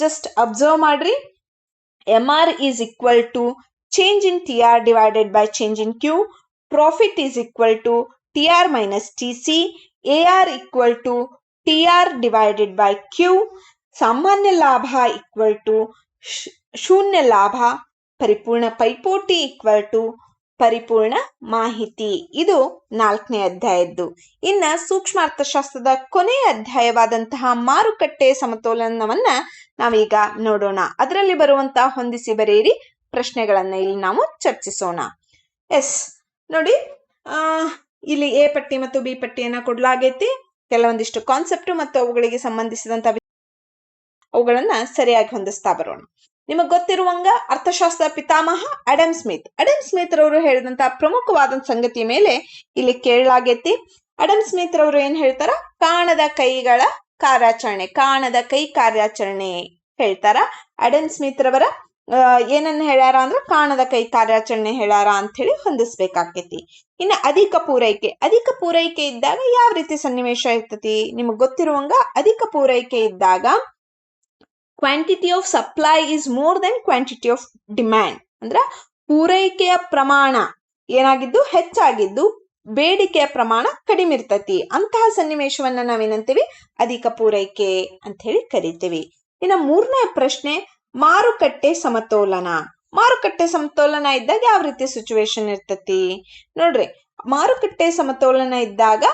ಜಸ್ಟ್ ಅಬ್ಸರ್ವ್ ಮಾಡ್ರಿ. MR is equal to change in TR divided by change in Q. Profit is equal to TR minus TC. AR equal to TR divided by Q. ಸಾಮಾನ್ಯ ಲಾಭ equal to ಶೂನ್ಯ ಲಾಭ. ಪರಿಪೂರ್ಣ ಪೈಪೋಟಿ equal to ಪರಿಪೂರ್ಣ ಮಾಹಿತಿ. ಇದು 4ನೇ ಅಧ್ಯಾಯದ್ದು. ಇನ್ನ ಸೂಕ್ಷ್ಮ ಅರ್ಥಶಾಸ್ತ್ರದ ಕೊನೆಯ ಅಧ್ಯಾಯವಾದಂತಹ ಮಾರುಕಟ್ಟೆ ಸಮತೋಲನವನ್ನ ನಾವೀಗ ನೋಡೋಣ. ಅದರಲ್ಲಿ ಬರುವಂತಹ ಹೊಂದಿಸಿ ಬರೆಯಿರಿ ಪ್ರಶ್ನೆಗಳನ್ನ ಇಲ್ಲಿ ನಾವು ಚರ್ಚಿಸೋಣ. ನೋಡಿ, ಇಲ್ಲಿ ಎ ಪಟ್ಟಿ ಮತ್ತು ಬಿ ಪಟ್ಟಿಯನ್ನ ಕೊಡ್ಲಾಗೈತಿ. ಕೆಲವೊಂದಿಷ್ಟು ಕಾನ್ಸೆಪ್ಟ್ ಮತ್ತು ಅವುಗಳಿಗೆ ಸಂಬಂಧಿಸಿದಂತ ಅವುಗಳನ್ನ ಸರಿಯಾಗಿ ಹೊಂದಿಸ್ತಾ ಬರೋಣ. ನಿಮಗ್ ಗೊತ್ತಿರುವಂಗ ಅರ್ಥಶಾಸ್ತ್ರ ಪಿತಾಮಹ ಅಡಮ್ ಸ್ಮಿತ್ ರವರು ಹೇಳಿದಂತ ಪ್ರಮುಖವಾದ ಸಂಗತಿಯ ಮೇಲೆ ಇಲ್ಲಿ ಕೇಳಲಾಗೈತಿ. ಅಡಮ್ ಸ್ಮಿತ್ ರವರು ಏನ್ ಹೇಳ್ತಾರ, ಕಾಣದ ಕೈ ಕಾರ್ಯಾಚರಣೆ ಹೇಳ್ತಾರ. ಅಡಮ್ ಸ್ಮಿತ್ ರವರ ಏನನ್ನ ಹೇಳ್ಯಾರ ಅಂದ್ರ ಕಾಣದ ಕೈ ಕಾರ್ಯಾಚರಣೆ ಹೇಳ್ಯಾರ ಅಂತ ಹೇಳಿ ಹೊಂದಿಸ್ಬೇಕಾಕೈತಿ. ಇನ್ನು ಅಧಿಕ ಪೂರೈಕೆ ಇದ್ದಾಗ ಯಾವ ರೀತಿ ಸನ್ನಿವೇಶ ಇರ್ತತಿ? ನಿಮಗ್ ಗೊತ್ತಿರುವಂಗ ಅಧಿಕ ಪೂರೈಕೆ ಇದ್ದಾಗ quantity of supply is more than quantity of demand. ಅಂದ್ರ ಪೂರೈಕೆಯ ಪ್ರಮಾಣ ಏನಾಗಿದ್ದು ಹೆಚ್ಚಾಗಿದ್ದು ಬೇಡಿಕೆಯ ಪ್ರಮಾಣ ಕಡಿಮೆ ಇರ್ತತಿ. ಅಂತಹ ಸನ್ನಿವೇಶವನ್ನ ನಾವೇನಂತೀವಿ, ಅಧಿಕ ಪೂರೈಕೆ ಅಂತ ಹೇಳಿ ಕರಿತೀವಿ. ಇನ್ನು 3ನೇ ಪ್ರಶ್ನೆ, ಮಾರುಕಟ್ಟೆ ಸಮತೋಲನ ಇದ್ದಾಗ ಯಾವ ರೀತಿ ಸಿಚುವೇಶನ್ ಇರ್ತತಿ ನೋಡ್ರಿ. ಮಾರುಕಟ್ಟೆ ಸಮತೋಲನ ಇದ್ದಾಗ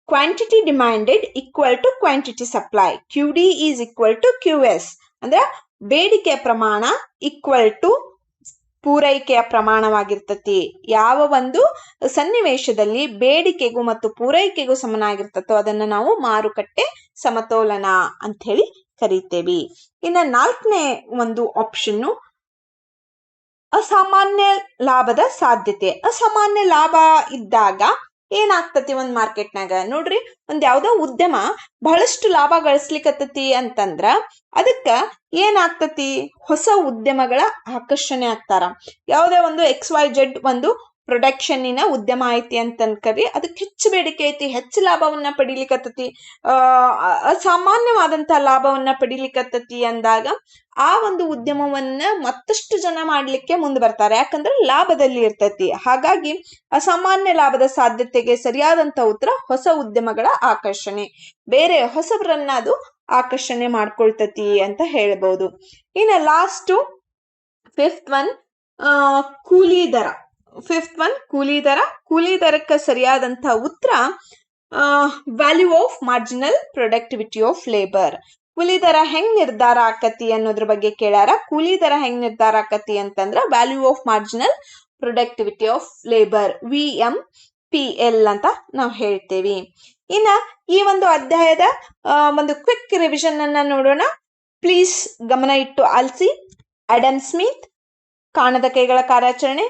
quantity demanded equal to quantity supply, QD is equal to QS. ಅಂದ್ರ ಬೇಡಿಕೆಯ ಪ್ರಮಾಣ ಈಕ್ವಲ್ ಟು ಪೂರೈಕೆಯ ಪ್ರಮಾಣವಾಗಿರ್ತತಿ. ಯಾವ ಒಂದು ಸನ್ನಿವೇಶದಲ್ಲಿ ಬೇಡಿಕೆಗೂ ಮತ್ತು ಪೂರೈಕೆಗೂ ಸಮನಾಗಿರ್ತತೋ ಅದನ್ನ ನಾವು ಮಾರುಕಟ್ಟೆ ಸಮತೋಲನ ಅಂತ ಹೇಳಿ ಕರಿತೇವಿ. ಇನ್ನ 4ನೇ ಒಂದು ಆಪ್ಷನ್, ಅಸಾಮಾನ್ಯ ಲಾಭದ ಸಾಧ್ಯತೆ. ಅಸಾಮಾನ್ಯ ಲಾಭ ಇದ್ದಾಗ ಏನಾಗ್ತತಿ ಒಂದ್ ಮಾರ್ಕೆಟ್ನಾಗ ನೋಡ್ರಿ, ಒಂದ್ ಯಾವ್ದೋ ಉದ್ಯಮ ಬಹಳಷ್ಟು ಲಾಭ ಗಳಿಸ್ಲಿಕ್ಕತ್ತತಿ ಅಂತಂದ್ರ ಅದಕ್ಕ ಏನಾಗ್ತತಿ, ಹೊಸ ಉದ್ಯಮಗಳ ಆಕರ್ಷಣೆ ಆಗ್ತಾರ. ಯಾವುದೇ ಒಂದು XYZ ಒಂದು ಪ್ರೊಡಕ್ಷನ್ನಿನ ಉದ್ಯಮ ಐತಿ ಅಂತ ಅನ್ಕರಿ, ಅದಕ್ಕೆ ಹೆಚ್ಚು ಬೇಡಿಕೆ ಐತಿ, ಹೆಚ್ಚು ಲಾಭವನ್ನ ಪಡಿಲಿಕ್ಕತ್ತತಿ, ಅಸಾಮಾನ್ಯವಾದಂತ ಲಾಭವನ್ನ ಪಡಿಲಿಕ್ಕತ್ತತಿ ಅಂದಾಗ ಆ ಒಂದು ಉದ್ಯಮವನ್ನ ಮತ್ತಷ್ಟು ಜನ ಮಾಡ್ಲಿಕ್ಕೆ ಮುಂದೆ ಬರ್ತಾರೆ, ಯಾಕಂದ್ರೆ ಲಾಭದಲ್ಲಿ ಇರ್ತತಿ. ಹಾಗಾಗಿ ಅಸಾಮಾನ್ಯ ಲಾಭದ ಸಾಧ್ಯತೆಗೆ ಸರಿಯಾದಂತ ಉತ್ತರ ಹೊಸ ಉದ್ಯಮಗಳ ಆಕರ್ಷಣೆ, ಬೇರೆ ಹೊಸಬರನ್ನ ಅದು ಆಕರ್ಷಣೆ ಮಾಡ್ಕೊಳ್ತತಿ ಅಂತ ಹೇಳ್ಬಹುದು. ಇನ್ನು ಲಾಸ್ಟ್ 5th ಒನ್ ಕೂಲಿ ದರಕ್ಕೆ ಸರಿಯಾದಂತ ಉತ್ತರ value of marginal productivity of labour. ಕೂಲಿ ದರ ಹೆಂಗ್ ನಿರ್ಧಾರ ಆಕತಿ ಅನ್ನೋದ್ರ ಬಗ್ಗೆ ಕೇಳ್ಯಾರ. ಕೂಲಿ ದರ ಹೆಂಗ್ ನಿರ್ಧಾರ ಆಕತಿ ಅಂತಂದ್ರ value of marginal productivity of labour, VMPL ಅಂತ ನಾವು ಹೇಳ್ತೇವಿ. ಇನ್ನ ಈ ಒಂದು ಅಧ್ಯಾಯದ ಒಂದು ಕ್ವಿಕ್ ರಿವಿಷನ್ ಅನ್ನ ನೋಡೋಣ. ಪ್ಲೀಸ್ ಗಮನ ಇಟ್ಟು ಆಲಿಸಿ. ಅಡಮ್ ಸ್ಮಿತ್, ಕಾಣದ ಕೈಗಳ ಕಾರ್ಯಾಚರಣೆ,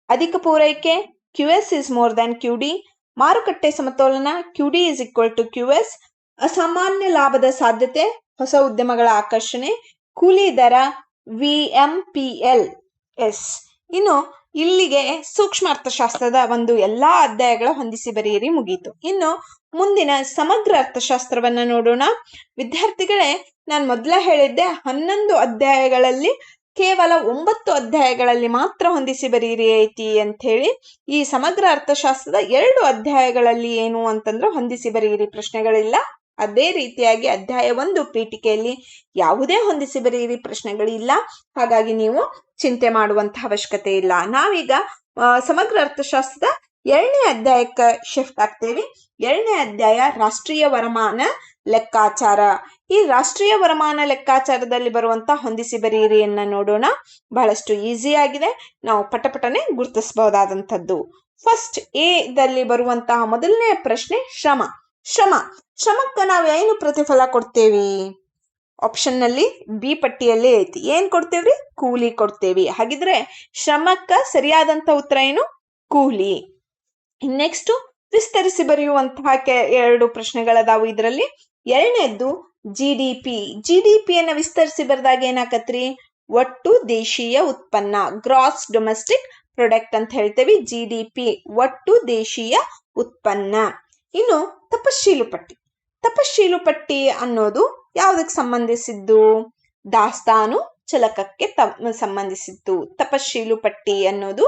ಅಧಿಕ ಪೂರೈಕೆ, QS is more than QD, ಮಾರುಕಟ್ಟೆ ಸಮತೋಲನ, QD is equal to QS, ಅಸಾಮಾನ್ಯ ಲಾಭದ ಸಾಧ್ಯತೆ, ಹೊಸ ಉದ್ಯಮಗಳ ಆಕರ್ಷಣೆ, ಕೂಲಿ ದರ, VMPLS. ಇನ್ನು ಇಲ್ಲಿಗೆ ಸೂಕ್ಷ್ಮ ಅರ್ಥಶಾಸ್ತ್ರದ ಒಂದು ಎಲ್ಲಾ ಅಧ್ಯಾಯಗಳ ಹೊಂದಿಸಿ ಬರೆಯಿರಿ ಮುಗೀತು. ಇನ್ನು ಮುಂದಿನ ಸಮಗ್ರ ಅರ್ಥಶಾಸ್ತ್ರವನ್ನ ನೋಡೋಣ. ವಿದ್ಯಾರ್ಥಿಗಳೇ, ನಾನು ಮೊದಲೇ ಹೇಳಿದ್ದೆ 11 ಅಧ್ಯಾಯಗಳಲ್ಲಿ ಕೇವಲ 9 ಅಧ್ಯಾಯಗಳಲ್ಲಿ ಮಾತ್ರ ಹೊಂದಿಸಿ ಬರೀರಿ ಐತಿ ಅಂತ ಹೇಳಿ. ಈ ಸಮಗ್ರ ಅರ್ಥಶಾಸ್ತ್ರದ 2 ಅಧ್ಯಾಯಗಳಲ್ಲಿ ಏನು ಅಂತಂದ್ರೆ ಹೊಂದಿಸಿ ಬರೀರಿ ಪ್ರಶ್ನೆಗಳಿಲ್ಲ. ಅದೇ ರೀತಿಯಾಗಿ ಅಧ್ಯಾಯ 1 ಪೀಠಿಕೆಯಲ್ಲಿ ಯಾವುದೇ ಹೊಂದಿಸಿ ಬರೀರಿ ಪ್ರಶ್ನೆಗಳಿಲ್ಲ. ಹಾಗಾಗಿ ನೀವು ಚಿಂತೆ ಮಾಡುವಂತಹ ಅವಶ್ಯಕತೆ ಇಲ್ಲ. ನಾವೀಗ ಸಮಗ್ರ ಅರ್ಥಶಾಸ್ತ್ರದ 2ನೇ ಅಧ್ಯಾಯಕ್ಕೆ ಶಿಫ್ಟ್ ಆಗ್ತೇವೆ. 2ನೇ ಅಧ್ಯಾಯ ರಾಷ್ಟ್ರೀಯ ವರಮಾನ ಲೆಕ್ಕಾಚಾರ. ಈ ರಾಷ್ಟ್ರೀಯ ವರಮಾನ ಲೆಕ್ಕಾಚಾರದಲ್ಲಿ ಬರುವಂತ ಹೊಂದಿಸಿ ಬರೀರಿಯನ್ನ ನೋಡೋಣ. ಬಹಳಷ್ಟು ಈಸಿ ಆಗಿದೆ, ನಾವು ಪಟಪಟನೆ ಗುರುತಿಸಬಹುದಾದಂಥದ್ದು. ಫಸ್ಟ್ ಎ ದಲ್ಲಿ ಬರುವಂತಹ ಮೊದಲನೇ ಪ್ರಶ್ನೆ ಶ್ರಮಕ್ಕೆ ನಾವು ಏನು ಪ್ರತಿಫಲ ಕೊಡ್ತೇವಿ? ಆಪ್ಷನ್ ನಲ್ಲಿ ಬಿ ಪಟ್ಟಿಯಲ್ಲಿ ಐತಿ. ಏನ್ ಕೊಡ್ತೇವ್ರಿ? ಕೂಲಿ ಕೊಡ್ತೇವಿ. ಹಾಗಿದ್ರೆ ಶ್ರಮಕ್ಕ ಸರಿಯಾದಂತ ಉತ್ತರ ಏನು? ಕೂಲಿ. ನೆಕ್ಸ್ಟ್ ವಿಸ್ತರಿಸಿ ಬರೆಯುವಂತಹ 2 ಪ್ರಶ್ನೆಗಳದಾವು ಇದರಲ್ಲಿ. 2ನೇದ್ದು GDP ಅನ್ನ ವಿಸ್ತರಿಸಿ ಬರೆದಾಗ ಏನಾಕತ್ರಿ? ಒಟ್ಟು ದೇಶೀಯ ಉತ್ಪನ್ನ, ಗ್ರಾಸ್ ಡೊಮೆಸ್ಟಿಕ್ ಪ್ರಾಡಕ್ಟ್ ಅಂತ ಹೇಳ್ತೇವೆ. GDP ಒಟ್ಟು ದೇಶೀಯ ಉತ್ಪನ್ನ. ಇನ್ನು ತಪಶೀಲು ಪಟ್ಟಿ ಅನ್ನೋದು ಯಾವುದಕ್ಕೆ ಸಂಬಂಧಿಸಿದ್ದು? ದಾಸ್ತಾನು ಚಲಕಕ್ಕೆ ಸಂಬಂಧಿಸಿದ್ದು. ತಪಶೀಲು ಪಟ್ಟಿ ಅನ್ನೋದು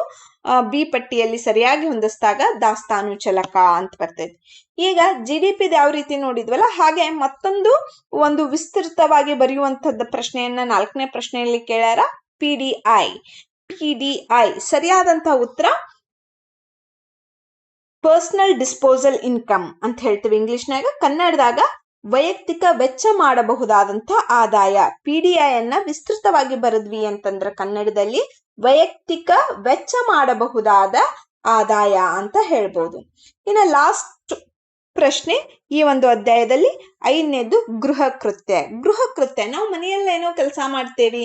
ಬಿ ಪಟ್ಟಿಯಲ್ಲಿ ಸರಿಯಾಗಿ ಹೊಂದಿಸಿದಾಗ ದಾಸ್ತಾನು ಚಲಕ ಅಂತ ಬರ್ತೈತಿ. ಈಗ GDP ಯಾವ ರೀತಿ ನೋಡಿದ್ವಲ್ಲ, ಹಾಗೆ ಮತ್ತೊಂದು ಒಂದು ವಿಸ್ತೃತವಾಗಿ ಬರೆಯುವಂತಹದ್ದು ಪ್ರಶ್ನೆಯನ್ನ 4ನೇ ಪ್ರಶ್ನೆಯಲ್ಲಿ ಕೇಳ್ಯಾರ. PDI ಸರಿಯಾದಂತಹ ಉತ್ತರ ಪರ್ಸನಲ್ ಡಿಸ್ಪೋಸಲ್ ಇನ್ಕಮ್ ಅಂತ ಹೇಳ್ತೀವಿ ಇಂಗ್ಲಿಷ್ನಾಗ. ಕನ್ನಡದಾಗ ವೈಯಕ್ತಿಕ ವೆಚ್ಚ ಮಾಡಬಹುದಾದಂತ ಆದಾಯ. PDI ಅನ್ನ ವಿಸ್ತೃತವಾಗಿ ಬರೆದ್ವಿ ಅಂತಂದ್ರ ಕನ್ನಡದಲ್ಲಿ ವೈಯಕ್ತಿಕ ವೆಚ್ಚ ಮಾಡಬಹುದಾದ ಆದಾಯ ಅಂತ ಹೇಳ್ಬೋದು. ಇನ್ನು ಲಾಸ್ಟ್ ಪ್ರಶ್ನೆ ಈ ಒಂದು ಅಧ್ಯಾಯದಲ್ಲಿ 5ನೇದು ಗೃಹ ಕೃತ್ಯ. ಗೃಹ ಕೃತ್ಯ ನಾವು ಮನೆಯಲ್ಲೇನೋ ಕೆಲಸ ಮಾಡ್ತೇವಿ,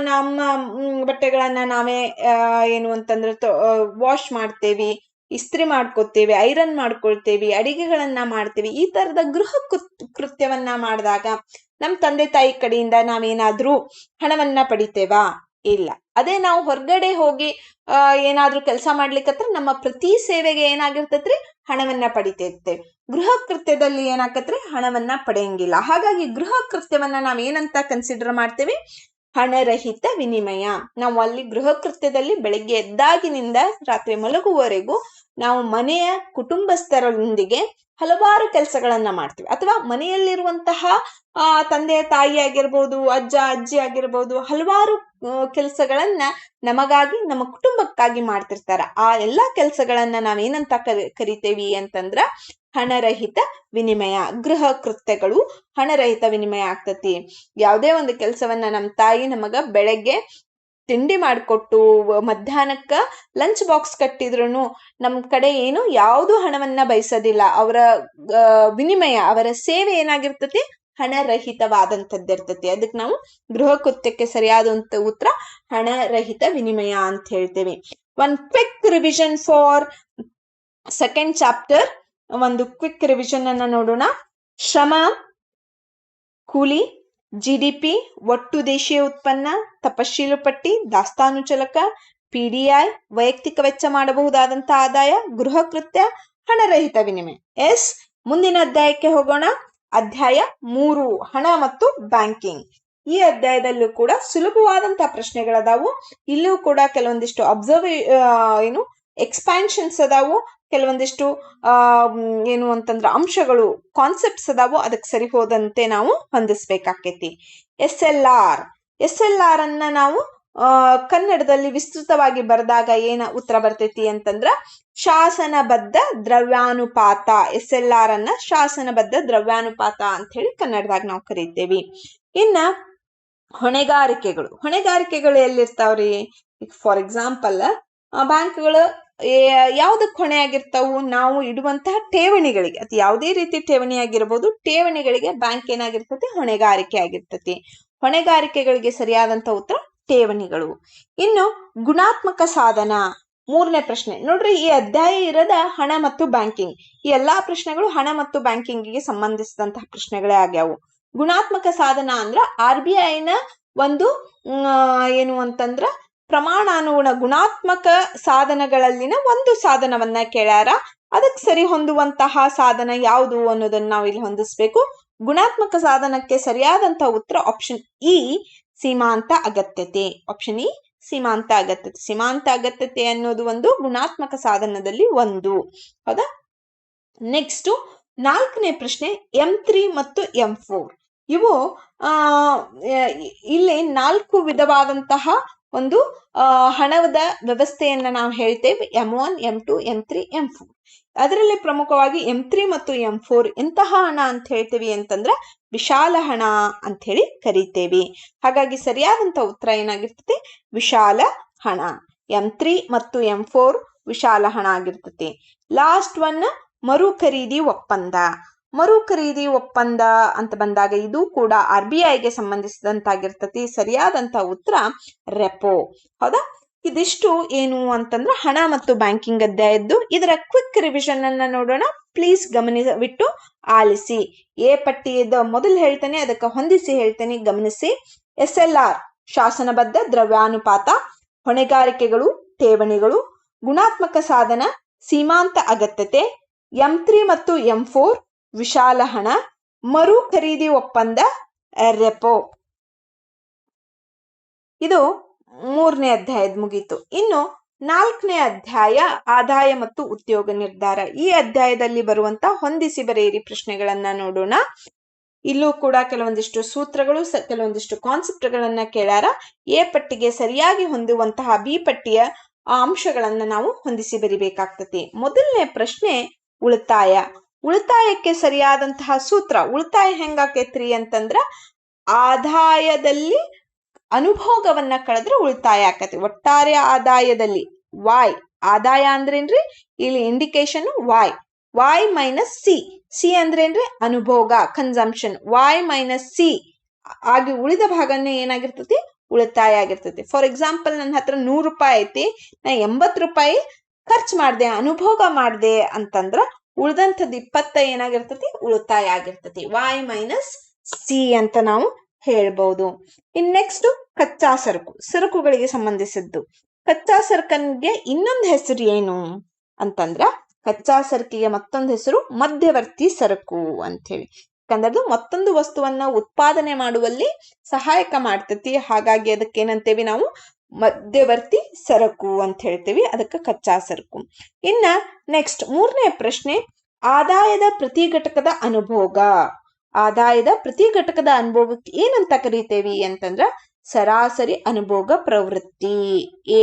ನಮ್ಮ ಬಟ್ಟೆಗಳನ್ನ ನಾವೇ ಏನು ಅಂತಂದ್ರೆ ವಾಶ್ ಮಾಡ್ತೇವಿ, ಇಸ್ತ್ರಿ ಮಾಡ್ಕೊತೇವಿ, ಐರನ್ ಮಾಡ್ಕೊಳ್ತೇವಿ, ಅಡಿಗೆಗಳನ್ನ ಮಾಡ್ತೇವಿ. ಈ ತರದ ಗೃಹ ಕೃತ್ಯವನ್ನ ಮಾಡಿದಾಗ ನಮ್ ತಂದೆ ತಾಯಿ ಕಡೆಯಿಂದ ನಾವೇನಾದ್ರೂ ಹಣವನ್ನ ಪಡಿತೇವಾ? ಇಲ್ಲ. ಅದೇ ನಾವು ಹೊರಗಡೆ ಹೋಗಿ ಏನಾದ್ರೂ ಕೆಲಸ ಮಾಡ್ಲಿಕ್ಕತ್ರ ನಮ್ಮ ಪ್ರತಿ ಸೇವೆಗೆ ಏನಾಗಿರ್ತೈತ್ರಿ, ಹಣವನ್ನ ಪಡಿತೈತೆ. ಗೃಹ ಕೃತ್ಯದಲ್ಲಿ ಏನಾಕತ್ರಿ, ಹಣವನ್ನ ಪಡೆಯಂಗಿಲ್ಲ. ಹಾಗಾಗಿ ಗೃಹ ಕೃತ್ಯವನ್ನ ನಾವ್ ಏನಂತ ಕನ್ಸಿಡರ್ ಮಾಡ್ತೇವೆ? ಹಣರಹಿತ ವಿನಿಮಯ. ನಾವು ಅಲ್ಲಿ ಗೃಹ ಕೃತ್ಯದಲ್ಲಿ ಬೆಳಿಗ್ಗೆ ಎದ್ದಾಗಿನಿಂದ ರಾತ್ರಿ ಮಲಗುವವರೆಗೂ ನಾವು ಮನೆಯ ಕುಟುಂಬಸ್ಥರೊಂದಿಗೆ ಹಲವಾರು ಕೆಲಸಗಳನ್ನ ಮಾಡ್ತೀವಿ. ಅಥವಾ ಮನೆಯಲ್ಲಿರುವಂತಹ ತಂದೆ ತಾಯಿ ಆಗಿರ್ಬೋದು, ಅಜ್ಜ ಅಜ್ಜಿ ಆಗಿರ್ಬೋದು, ಹಲವಾರು ಕೆಲಸಗಳನ್ನ ನಮಗಾಗಿ, ನಮ್ಮ ಕುಟುಂಬಕ್ಕಾಗಿ ಮಾಡ್ತಿರ್ತಾರ. ಆ ಎಲ್ಲಾ ಕೆಲಸಗಳನ್ನ ನಾವೇನಂತ ಕರಿತೇವಿ ಅಂತಂದ್ರ ಹಣರಹಿತ ವಿನಿಮಯ. ಗೃಹ ಕೃತ್ಯಗಳು ಹಣರಹಿತ ವಿನಿಮಯ ಆಗ್ತತಿ. ಯಾವುದೇ ಒಂದು ಕೆಲಸವನ್ನ ನಮ್ಮ ತಾಯಿ ನಮಗ ಬೆಳಗ್ಗೆ ತಿಂಡಿ ಮಾಡಿಕೊಟ್ಟು ಮಧ್ಯಾಹ್ನಕ್ಕ ಲಂಚ್ ಬಾಕ್ಸ್ ಕಟ್ಟಿದ್ರು ನಮ್ ಕಡೆ ಏನು ಯಾವುದು ಹಣವನ್ನ ಬಯಸೋದಿಲ್ಲ. ಅವರ ವಿನಿಮಯ, ಅವರ ಸೇವೆ ಏನಾಗಿರ್ತತಿ, ಹಣರಹಿತವಾದಂಥದ್ದಿರ್ತತಿ. ಅದಕ್ಕೆ ನಾವು ಗೃಹ ಕೃತ್ಯಕ್ಕೆ ಸರಿಯಾದಂತ ಉತ್ತರ ಹಣರಹಿತ ವಿನಿಮಯ ಅಂತ ಹೇಳ್ತೇವೆ. One quick revision for second chapter. ಒಂದು ಕ್ವಿಕ್ ರಿವಿಷನ್ ಅನ್ನ ನೋಡೋಣ. ಶ್ರಮ, ಕೂಲಿ, GDP, ಒಟ್ಟು ದೇಶೀಯ ಉತ್ಪನ್ನ, ತಪಶೀಲು ಪಟ್ಟಿ, ದಾಸ್ತಾನು ಚಲಕ, PDI, ವೈಯಕ್ತಿಕ ವೆಚ್ಚ ಮಾಡಬಹುದಾದಂತ ಆದಾಯ, ಗೃಹ ಕೃತ್ಯ, ಹಣರಹಿತ ವಿನಿಮಯ. ಎಸ್, ಮುಂದಿನ ಅಧ್ಯಾಯಕ್ಕೆ ಹೋಗೋಣ. ಅಧ್ಯಾಯ 3, ಹಣ ಮತ್ತು ಬ್ಯಾಂಕಿಂಗ್. ಈ ಅಧ್ಯಾಯದಲ್ಲೂ ಕೂಡ ಸುಲಭವಾದಂತಹ ಪ್ರಶ್ನೆಗಳದಾವು. ಇಲ್ಲೂ ಕೂಡ ಕೆಲವೊಂದಿಷ್ಟು ಎಕ್ಸ್ಪ್ಯಾನ್ಷನ್ಸ್ ಅದಾವು, ಕೆಲವೊಂದಿಷ್ಟು ಏನು ಅಂತಂದ್ರ ಅಂಶಗಳು, ಕಾನ್ಸೆಪ್ಟ್ಸ್ ಅದಾವು. ಅದಕ್ಕೆ ಸರಿ ಹೋದಂತೆ ನಾವು ಹೊಂದಿಸ್ಬೇಕಾಕೇತಿ. SLR ಅನ್ನ ನಾವು ಕನ್ನಡದಲ್ಲಿ ವಿಸ್ತೃತವಾಗಿ ಬರೆದಾಗ ಏನ ಉತ್ತರ ಬರ್ತೈತಿ ಅಂತಂದ್ರ ಶಾಸನಬದ್ಧ ದ್ರವ್ಯಾನುಪಾತ. SLR ಅನ್ನ ಶಾಸನಬದ್ಧ ದ್ರವ್ಯಾನುಪಾತ ಅಂತ ಹೇಳಿ ಕನ್ನಡದಾಗ ನಾವು ಕರಿತೇವಿ. ಇನ್ನ ಹೊಣೆಗಾರಿಕೆಗಳು ಎಲ್ಲಿರ್ತಾವ್ರಿ? ಫಾರ್ ಎಕ್ಸಾಂಪಲ್, ಬ್ಯಾಂಕ್ಗಳು ಯಾವ್ದಕ್ ಹೊಣೆ ಆಗಿರ್ತಾವು? ನಾವು ಇಡುವಂತಹ ಠೇವಣಿಗಳಿಗೆ. ಅದು ಯಾವುದೇ ರೀತಿ ಠೇವಣಿ ಆಗಿರ್ಬೋದು, ಠೇವಣಿಗಳಿಗೆ ಬ್ಯಾಂಕ್ ಏನಾಗಿರ್ತತಿ, ಹೊಣೆಗಾರಿಕೆ ಆಗಿರ್ತತಿ. ಹೊಣೆಗಾರಿಕೆಗಳಿಗೆ ಸರಿಯಾದಂತ ಉತ್ತರ ಠೇವಣಿಗಳು. ಇನ್ನು ಗುಣಾತ್ಮಕ ಸಾಧನ, 3ನೇ ಪ್ರಶ್ನೆ ನೋಡ್ರಿ. ಈ ಅಧ್ಯಾಯ ಇರದ ಹಣ ಮತ್ತು ಬ್ಯಾಂಕಿಂಗ್. ಈ ಎಲ್ಲಾ ಪ್ರಶ್ನೆಗಳು ಹಣ ಮತ್ತು ಬ್ಯಾಂಕಿಂಗ್ಗೆ ಸಂಬಂಧಿಸಿದಂತಹ ಪ್ರಶ್ನೆಗಳೇ ಆಗ್ಯಾವು. ಗುಣಾತ್ಮಕ ಸಾಧನ ಅಂದ್ರ RBIನ ಒಂದು ಏನು ಅಂತಂದ್ರ ಪ್ರಮಾಣಾನುಗುಣ ಗುಣಾತ್ಮಕ ಸಾಧನಗಳಲ್ಲಿನ ಒಂದು ಸಾಧನವನ್ನ ಕೇಳ್ಯಾರ. ಅದಕ್ಕೆ ಸರಿ ಹೊಂದುವಂತಹ ಸಾಧನ ಯಾವುದು ಅನ್ನೋದನ್ನ ನಾವು ಇಲ್ಲಿ ಹೊಂದಿಸ್ಬೇಕು. ಗುಣಾತ್ಮಕ ಸಾಧನಕ್ಕೆ ಸರಿಯಾದಂತ ಉತ್ತರ ಆಪ್ಷನ್ ಇ, ಸೀಮಾಂತ ಅಗತ್ಯತೆ. ಆಪ್ಷನ್ ಇ, ಸೀಮಾಂತ ಅಗತ್ಯತೆ. ಸೀಮಾಂತ ಅಗತ್ಯತೆ ಅನ್ನೋದು ಒಂದು ಗುಣಾತ್ಮಕ ಸಾಧನದಲ್ಲಿ ಒಂದು. ಹೌದಾ? ನೆಕ್ಸ್ಟ್ 4ನೇ ಪ್ರಶ್ನೆ, M3 ಮತ್ತು M4. ಇವು ಇಲ್ಲಿ 4 ವಿಧವಾದಂತಹ ಒಂದು ಹಣದ ವ್ಯವಸ್ಥೆಯನ್ನ ನಾವು ಹೇಳ್ತೇವೆ. M1, M2, M3, M4. ಅದರಲ್ಲಿ ಪ್ರಮುಖವಾಗಿ M3 ಮತ್ತು M4 ಎಂತಹ ಹಣ ಅಂತ ಹೇಳ್ತೇವಿ ಅಂತಂದ್ರ ವಿಶಾಲ ಹಣ ಅಂತ ಹೇಳಿ ಕರಿತೇವಿ. ಹಾಗಾಗಿ ಸರಿಯಾದಂತ ಉತ್ತರ ಏನಾಗಿರ್ತತಿ? ವಿಶಾಲ ಹಣ. M3 ಮತ್ತು M4 ವಿಶಾಲ ಹಣ ಆಗಿರ್ತತಿ. ಲಾಸ್ಟ್ ಒನ್, ಮರು ಖರೀದಿ ಒಪ್ಪಂದ. ಮರು ಖರೀದಿ ಒಪ್ಪಂದ ಅಂತ ಬಂದಾಗ ಇದು ಕೂಡ RBIಗೆ ಸಂಬಂಧಿಸಿದಂತಾಗಿರ್ತತಿ. ಸರಿಯಾದಂತ ಉತ್ತರ ರೆಪೋ. ಹೌದಾ? ಇದಿಷ್ಟು ಏನು ಅಂತಂದ್ರ ಹಣ ಮತ್ತು ಬ್ಯಾಂಕಿಂಗ್ ಅಧ್ಯಾಯದ್ದು. ಇದರ ಕ್ವಿಕ್ ರಿವಿಷನ್ ಅನ್ನ ನೋಡೋಣ. ಪ್ಲೀಸ್ ಗಮನವಿಟ್ಟು ಆಲಿಸಿ. ಪಟ್ಟಿಯದ ಮೊದಲು ಹೇಳ್ತೇನೆ, ಅದಕ್ಕೆ ಹೊಂದಿಸಿ ಹೇಳ್ತೇನೆ, ಗಮನಿಸಿ. SLR ಶಾಸನಬದ್ಧ ದ್ರವ್ಯಾನುಪಾತ, ಹೊಣೆಗಾರಿಕೆಗಳು ಠೇವಣಿಗಳು, ಗುಣಾತ್ಮಕ ಸಾಧನ ಸೀಮಾಂತ ಅಗತ್ಯತೆ, M3 ಮತ್ತು M4 ವಿಶಾಲ ಹಣ, ಮರು ಖರೀದಿ ಒಪ್ಪಂದ ರೆಪೋ. ಇದು 3ನೇ ಅಧ್ಯಾಯದ ಮುಗೀತು. ಇನ್ನು 4ನೇ ಅಧ್ಯಾಯ ಆದಾಯ ಮತ್ತು ಉದ್ಯೋಗ ನಿರ್ಧಾರ. ಈ ಅಧ್ಯಾಯದಲ್ಲಿ ಬರುವಂತ ಹೊಂದಿಸಿ ಬರೆಯಿರಿ ಪ್ರಶ್ನೆಗಳನ್ನ ನೋಡೋಣ. ಇಲ್ಲೂ ಕೂಡ ಕೆಲವೊಂದಿಷ್ಟು ಸೂತ್ರಗಳು, ಕೆಲವೊಂದಿಷ್ಟು ಕಾನ್ಸೆಪ್ಟ್ಗಳನ್ನ ಕೇಳ್ಯಾರ. ಪಟ್ಟಿಗೆ ಸರಿಯಾಗಿ ಹೊಂದುವಂತಹ B ಪಟ್ಟಿಯ ಅಂಶಗಳನ್ನ ನಾವು ಹೊಂದಿಸಿ ಬರಿಬೇಕಾಗ್ತತಿ. ಮೊದಲನೇ ಪ್ರಶ್ನೆ ಉಳಿತಾಯ. ಉಳಿತಾಯಕ್ಕೆ ಸರಿಯಾದಂತಹ ಸೂತ್ರ, ಉಳಿತಾಯ ಹೆಂಗಾಕೇತ್ರಿ ಅಂತಂದ್ರ ಆದಾಯದಲ್ಲಿ ಅನುಭೋಗವನ್ನ ಕಳೆದ್ರೆ ಉಳಿತಾಯ ಆಕತಿ. ಒಟ್ಟಾರೆ ಆದಾಯದಲ್ಲಿ Y, ಆದಾಯ ಅಂದ್ರೇನ್ರಿ? ಇಲ್ಲಿ indication Y. y minus C. C ಅಂದ್ರೆ ಏನ್ರಿ? ಅನುಭೋಗ, ಕನ್ಸಂಪ್ಷನ್. y ಮೈನಸ್ ಸಿ ಆಗಿ ಉಳಿದ ಭಾಗನೇ ಏನಾಗಿರ್ತತಿ? ಉಳಿತಾಯ ಆಗಿರ್ತತಿ. ಫಾರ್ ಎಕ್ಸಾಂಪಲ್, ನನ್ನ ಹತ್ರ 100 ರೂಪಾಯಿ ಐತಿ, ನಾ 80 ರೂಪಾಯಿ ಖರ್ಚು ಮಾಡಿದೆ, ಅನುಭೋಗ ಮಾಡಿದೆ ಅಂತಂದ್ರ ಉಳ್ದಂಥದ್ದು 20 ಏನಾಗಿರ್ತತಿ? ಉಳಿತಾಯ ಆಗಿರ್ತತಿ. y ಮೈನಸ್ ಸಿ ಅಂತ ನಾವು ಹೇಳ್ಬಹುದು. ಇನ್ ನೆಕ್ಸ್ಟ್ ಕಚ್ಚಾ ಸರಕು, ಸರಕುಗಳಿಗೆ ಸಂಬಂಧಿಸಿದ್ದು. ಕಚ್ಚಾ ಸರಕನ್ಗೆ ಇನ್ನೊಂದು ಹೆಸರು ಏನು ಅಂತಂದ್ರ, ಕಚ್ಚಾ ಸರಕಿಗೆ ಮತ್ತೊಂದು ಹೆಸರು ಮಧ್ಯವರ್ತಿ ಸರಕು ಅಂತ ಹೇಳಿ. ಯಾಕಂದ್ರೆ ಮತ್ತೊಂದು ವಸ್ತುವನ್ನ ಉತ್ಪಾದನೆ ಮಾಡುವಲ್ಲಿ ಸಹಾಯಕ ಮಾಡ್ತತಿ. ಹಾಗಾಗಿ ಅದಕ್ಕೆ ಏನಂತೇವಿ ನಾವು? ಮಧ್ಯವರ್ತಿ ಸರಕು ಅಂತ ಹೇಳ್ತೇವಿ. ಅದಕ್ಕೆ ಕಚ್ಚಾ ಸರಕು. ಇನ್ನ ನೆಕ್ಸ್ಟ್ 3ನೇ ಪ್ರಶ್ನೆ, ಆದಾಯದ ಪ್ರತಿ ಘಟಕದ ಅನುಭೋಗ. ಆದಾಯದ ಪ್ರತಿ ಘಟಕದ ಅನುಭೋಗಕ್ಕೆ ಏನಂತ ಕರಿತೇವಿ ಅಂತಂದ್ರ ಸರಾಸರಿ ಅನುಭೋಗ ಪ್ರವೃತ್ತಿ,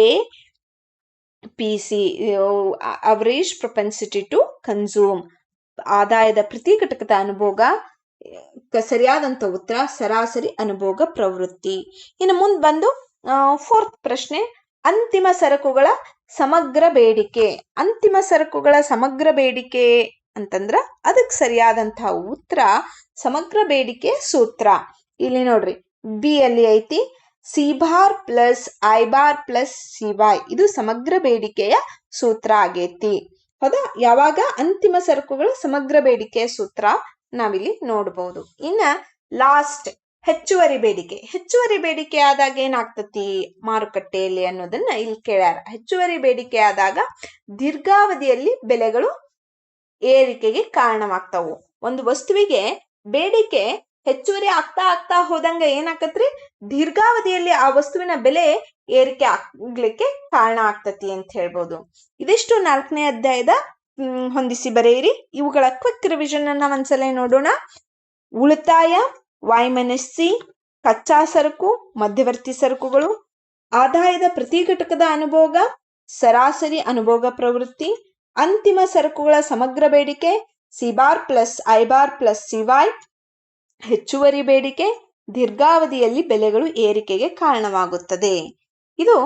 APC, average propensity to consume. ಆದಾಯದ ಪ್ರತಿ ಘಟಕದ ಅನುಭೋಗ ಸರಿಯಾದಂತ ಉತ್ತರ ಸರಾಸರಿ ಅನುಭೋಗ ಪ್ರವೃತ್ತಿ. ಇನ್ನು ಮುಂದೆ ಬಂದು 4th ಪ್ರಶ್ನೆ, ಅಂತಿಮ ಸರಕುಗಳ ಸಮಗ್ರ ಬೇಡಿಕೆ. ಅಂತಿಮ ಸರಕುಗಳ ಸಮಗ್ರ ಬೇಡಿಕೆ ಅಂತಂದ್ರ ಅದಕ್ಕೆ ಸರಿಯಾದಂತಹ ಉತ್ತರ ಸಮಗ್ರ ಬೇಡಿಕೆ ಸೂತ್ರ. ಇಲ್ಲಿ ನೋಡ್ರಿ, ಬಿ ಅಲ್ಲಿ ಐತಿ C bar plus I bar plus CY. ಇದು ಸಮಗ್ರ ಬೇಡಿಕೆಯ ಸೂತ್ರ ಆಗೇತಿ. ಹೌದಾ? ಯಾವಾಗ? ಅಂತಿಮ ಸರಕುಗಳ ಸಮಗ್ರ ಬೇಡಿಕೆಯ ಸೂತ್ರ ನಾವಿಲ್ಲಿ ನೋಡಬಹುದು. ಇನ್ನ ಲಾಸ್ಟ್ ಹೆಚ್ಚುವರಿ ಬೇಡಿಕೆ. ಹೆಚ್ಚುವರಿ ಬೇಡಿಕೆ ಆದಾಗ ಏನಾಗ್ತತಿ ಮಾರುಕಟ್ಟೆಯಲ್ಲಿ ಅನ್ನೋದನ್ನ ಇಲ್ಲಿ ಕೇಳ್ಯಾರ. ಹೆಚ್ಚುವರಿ ಬೇಡಿಕೆ ಆದಾಗ ದೀರ್ಘಾವಧಿಯಲ್ಲಿ ಬೆಲೆಗಳು ಏರಿಕೆಗೆ ಕಾರಣವಾಗ್ತಾವು. ಒಂದು ವಸ್ತುವಿಗೆ ಬೇಡಿಕೆ ಹೆಚ್ಚುವರಿ ಆಗ್ತಾ ಹೋದಂಗ ಏನಾಕತ್ರಿ? ದೀರ್ಘಾವಧಿಯಲ್ಲಿ ಆ ವಸ್ತುವಿನ ಬೆಲೆ ಏರಿಕೆ ಆಗ್ಲಿಕ್ಕೆ ಕಾರಣ ಆಗ್ತತಿ ಅಂತ ಹೇಳ್ಬೋದು. ಇದಿಷ್ಟು 4ನೇ ಅಧ್ಯಾಯದ ಹೊಂದಿಸಿ ಬರೆಯಿರಿ. ಇವುಗಳ ಕ್ವಿಕ್ ರಿವಿಷನ್ ಅನ್ನ ಒಂದ್ಸಲ ನೋಡೋಣ. ಉಳಿತಾಯ, y ಮೈನಸ್ ಸಿ, ಕಚ್ಚಾ ಸರಕು, ಮಧ್ಯವರ್ತಿ ಸರಕುಗಳು, ಆದಾಯದ ಪ್ರತಿ ಘಟಕದ ಅನುಭೋಗ, ಸರಾಸರಿ ಅನುಭೋಗ ಪ್ರವೃತ್ತಿ, ಅಂತಿಮ ಸರಕುಗಳ ಸಮಗ್ರ ಬೇಡಿಕೆ C bar plus I bar plus CY, ಹೆಚ್ಚುವರಿ ಬೇಡಿಕೆ, ದೀರ್ಘಾವಧಿಯಲ್ಲಿ ಬೆಲೆಗಳು ಏರಿಕೆಗೆ ಕಾರಣವಾಗುತ್ತದೆ. ಇದು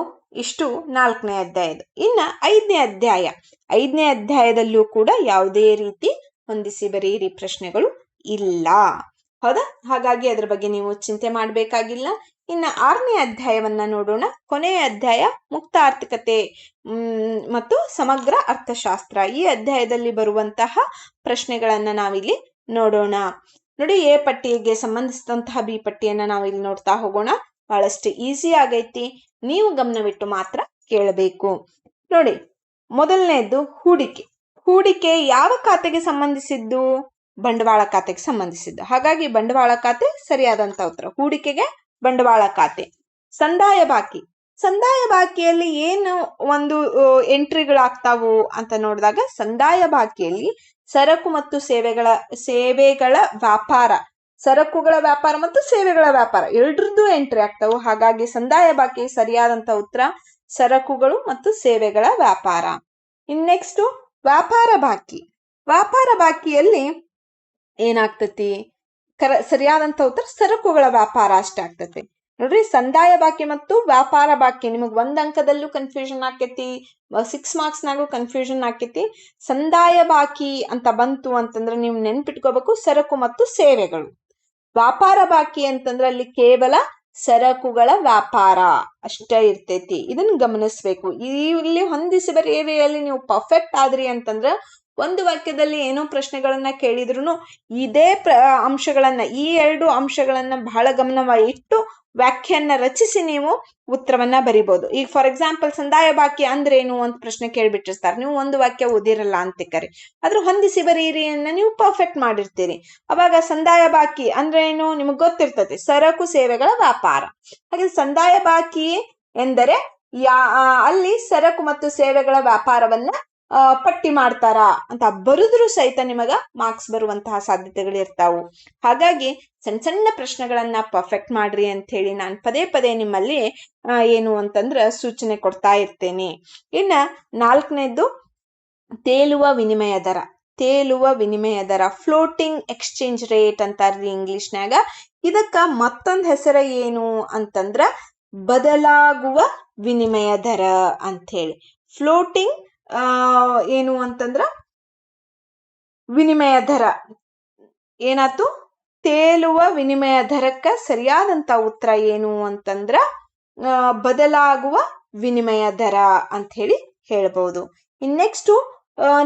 ಇಷ್ಟು 4ನೇ ಅಧ್ಯಾಯದ. ಇನ್ನ 5ನೇ ಅಧ್ಯಾಯ. 5ನೇ ಅಧ್ಯಾಯದಲ್ಲೂ ಕೂಡ ಯಾವುದೇ ರೀತಿ ಹೊಂದಿಸಿ ಬರೆಯಿರಿ ಪ್ರಶ್ನೆಗಳು ಇಲ್ಲ. ಹೌದಾ? ಹಾಗಾಗಿ ಅದ್ರ ಬಗ್ಗೆ ನೀವು ಚಿಂತೆ ಮಾಡಬೇಕಾಗಿಲ್ಲ. ಇನ್ನು 6ನೇ ಅಧ್ಯಾಯವನ್ನ ನೋಡೋಣ. ಕೊನೆಯ ಅಧ್ಯಾಯ ಮುಕ್ತ ಆರ್ಥಿಕತೆ ಮತ್ತು ಸಮಗ್ರ ಅರ್ಥಶಾಸ್ತ್ರ. ಈ ಅಧ್ಯಾಯದಲ್ಲಿ ಬರುವಂತಹ ಪ್ರಶ್ನೆಗಳನ್ನ ನಾವಿಲ್ಲಿ ನೋಡೋಣ. ನೋಡಿ, ಎ ಪಟ್ಟಿಗೆ ಸಂಬಂಧಿಸಿದಂತಹ ಬಿ ಪಟ್ಟಿಯನ್ನ ನಾವು ಇಲ್ಲಿ ನೋಡ್ತಾ ಹೋಗೋಣ. ಬಹಳಷ್ಟು ಈಸಿ ಆಗೈತಿ, ನೀವು ಗಮನವಿಟ್ಟು ಮಾತ್ರ ಕೇಳಬೇಕು. ನೋಡಿ, ಮೊದಲನೇದ್ದು ಹೂಡಿಕೆ. ಹೂಡಿಕೆ ಯಾವ ಖಾತೆಗೆ ಸಂಬಂಧಿಸಿದ್ದು? ಬಂಡವಾಳ ಖಾತೆಗೆ ಸಂಬಂಧಿಸಿದ್ದು. ಹಾಗಾಗಿ ಬಂಡವಾಳ ಖಾತೆ ಸರಿಯಾದಂತ ಉತ್ತರ. ಹೂಡಿಕೆಗೆ ಬಂಡವಾಳ ಖಾತೆ. ಸಂದಾಯ ಬಾಕಿ. ಸಂದಾಯ ಬಾಕಿಯಲ್ಲಿ ಏನು ಒಂದು ಎಂಟ್ರಿಗಳಾಗ್ತಾವು ಅಂತ ನೋಡಿದಾಗ, ಸಂದಾಯ ಬಾಕಿಯಲ್ಲಿ ಸರಕು ಮತ್ತು ಸೇವೆಗಳ ವ್ಯಾಪಾರ, ಸರಕುಗಳ ವ್ಯಾಪಾರ ಮತ್ತು ಸೇವೆಗಳ ವ್ಯಾಪಾರ ಎರಡರದ್ದು ಎಂಟ್ರಿ ಆಗ್ತಾವು. ಹಾಗಾಗಿ ಸಂದಾಯ ಬಾಕಿ ಸರಿಯಾದಂತ ಉತ್ತರ ಸರಕುಗಳು ಮತ್ತು ಸೇವೆಗಳ ವ್ಯಾಪಾರ. ಇನ್ ನೆಕ್ಸ್ಟ್ ವ್ಯಾಪಾರ ಬಾಕಿ. ವ್ಯಾಪಾರ ಬಾಕಿಯಲ್ಲಿ ಏನಾಗ್ತತಿ? ಸರಿಯಾದಂತ ಉತ್ತರ ಸರಕುಗಳ ವ್ಯಾಪಾರ ಅಷ್ಟೇ ಆಗ್ತತಿ. ನೋಡ್ರಿ, ಸಂದಾಯ ಬಾಕಿ ಮತ್ತು ವ್ಯಾಪಾರ ಬಾಕಿ ನಿಮಗ್ 1 ಅಂಕದಲ್ಲೂ ಕನ್ಫ್ಯೂಷನ್ ಆಕೇತಿ, 6 ಮಾರ್ಕ್ಸ್ನಾಗೂ ಕನ್ಫ್ಯೂಷನ್ ಆಕೇತಿ. ಸಂದಾಯ ಬಾಕಿ ಅಂತ ಬಂತು ಅಂತಂದ್ರೆ ನೀವು ನೆನ್ಪಿಟ್ಕೋಬೇಕು ಸರಕು ಮತ್ತು ಸೇವೆಗಳು. ವ್ಯಾಪಾರ ಬಾಕಿ ಅಂತಂದ್ರೆ ಅಲ್ಲಿ ಕೇವಲ ಸರಕುಗಳ ವ್ಯಾಪಾರ ಅಷ್ಟೇ ಇರ್ತೈತಿ. ಇದನ್ನ ಗಮನಿಸ್ಬೇಕು. ಇಲ್ಲಿ ಹೊಂದಿಸಿ ಬರೆಯಲ್ಲಿ ನೀವು ಪರ್ಫೆಕ್ಟ್ ಆದ್ರಿ ಅಂತಂದ್ರ ಒಂದು ವಾಕ್ಯದಲ್ಲಿ ಏನೋ ಪ್ರಶ್ನೆಗಳನ್ನ ಕೇಳಿದ್ರು ಇದೇ ಅಂಶಗಳನ್ನ, ಈ 2 ಅಂಶಗಳನ್ನ ಬಹಳ ಗಮನವಾಗಿ ಇಟ್ಟು ವ್ಯಾಖ್ಯೆಯನ್ನ ರಚಿಸಿ ನೀವು ಉತ್ತರವನ್ನ ಬರಿಬಹುದು. ಈಗ ಫಾರ್ ಎಕ್ಸಾಂಪಲ್ ಸಂದಾಯ ಬಾಕಿ ಅಂದ್ರೆ ಏನು ಅಂತ ಪ್ರಶ್ನೆ ಕೇಳ್ಬಿಟ್ಟಿರ್ತಾರೆ, ನೀವು ಒಂದು ವಾಕ್ಯ ಓದಿರಲ್ಲ ಅಂತಿಕರಿ, ಆದ್ರೂ ಹೊಂದಿಸಿ ಬರೀರಿ ಅನ್ನ ನೀವು ಪರ್ಫೆಕ್ಟ್ ಮಾಡಿರ್ತೀರಿ. ಅವಾಗ ಸಂದಾಯ ಬಾಕಿ ಅಂದ್ರೆ ಏನು ನಿಮಗ್ ಗೊತ್ತಿರ್ತದೆ, ಸರಕು ಸೇವೆಗಳ ವ್ಯಾಪಾರ. ಹಾಗೆ ಸಂದಾಯ ಬಾಕಿ ಎಂದರೆ ಅಲ್ಲಿ ಸರಕು ಮತ್ತು ಸೇವೆಗಳ ವ್ಯಾಪಾರವನ್ನ ಪಟ್ಟಿ ಮಾಡ್ತಾರ ಅಂತ ಬರುದ್ರು ಸಹಿತ ನಿಮಗ ಮಾರ್ಕ್ಸ್ ಬರುವಂತಹ ಸಾಧ್ಯತೆಗಳು ಇರ್ತಾವು. ಹಾಗಾಗಿ ಸಣ್ಣ ಸಣ್ಣ ಪ್ರಶ್ನೆಗಳನ್ನ ಪರ್ಫೆಕ್ಟ್ ಮಾಡ್ರಿ ಅಂತ ಹೇಳಿ ನಾನು ಪದೇ ಪದೇ ನಿಮ್ಮಲ್ಲಿ ಏನು ಅಂತಂದ್ರ ಸೂಚನೆ ಕೊಡ್ತಾ ಇರ್ತೇನೆ. ಇನ್ನ 4ನೇದ್ದು ತೇಲುವ ವಿನಿಮಯ ದರ. ತೇಲುವ ವಿನಿಮಯ ದರ, ಫ್ಲೋಟಿಂಗ್ ಎಕ್ಸ್ಚೇಂಜ್ ರೇಟ್ ಅಂತಾರ್ರಿ ಇಂಗ್ಲಿಷ್ನ್ಯಾಗ. ಇದಕ್ಕ ಮತ್ತೊಂದು ಹೆಸರ ಏನು ಅಂತಂದ್ರ ಬದಲಾಗುವ ವಿನಿಮಯ ದರ ಅಂತ ಹೇಳಿ. ಫ್ಲೋಟಿಂಗ್ ಏನು ಅಂತಂದ್ರ ವಿನಿಮಯ ದರ ಏನಾಯ್ತು? ತೇಲುವ ವಿನಿಮಯ ದರಕ್ಕೆ ಸರಿಯಾದಂತ ಉತ್ತರ ಏನು ಅಂತಂದ್ರ ಬದಲಾಗುವ ವಿನಿಮಯ ದರ ಅಂತ ಹೇಳಿ ಹೇಳ್ಬಹುದು. ಇನ್ ನೆಕ್ಸ್ಟ್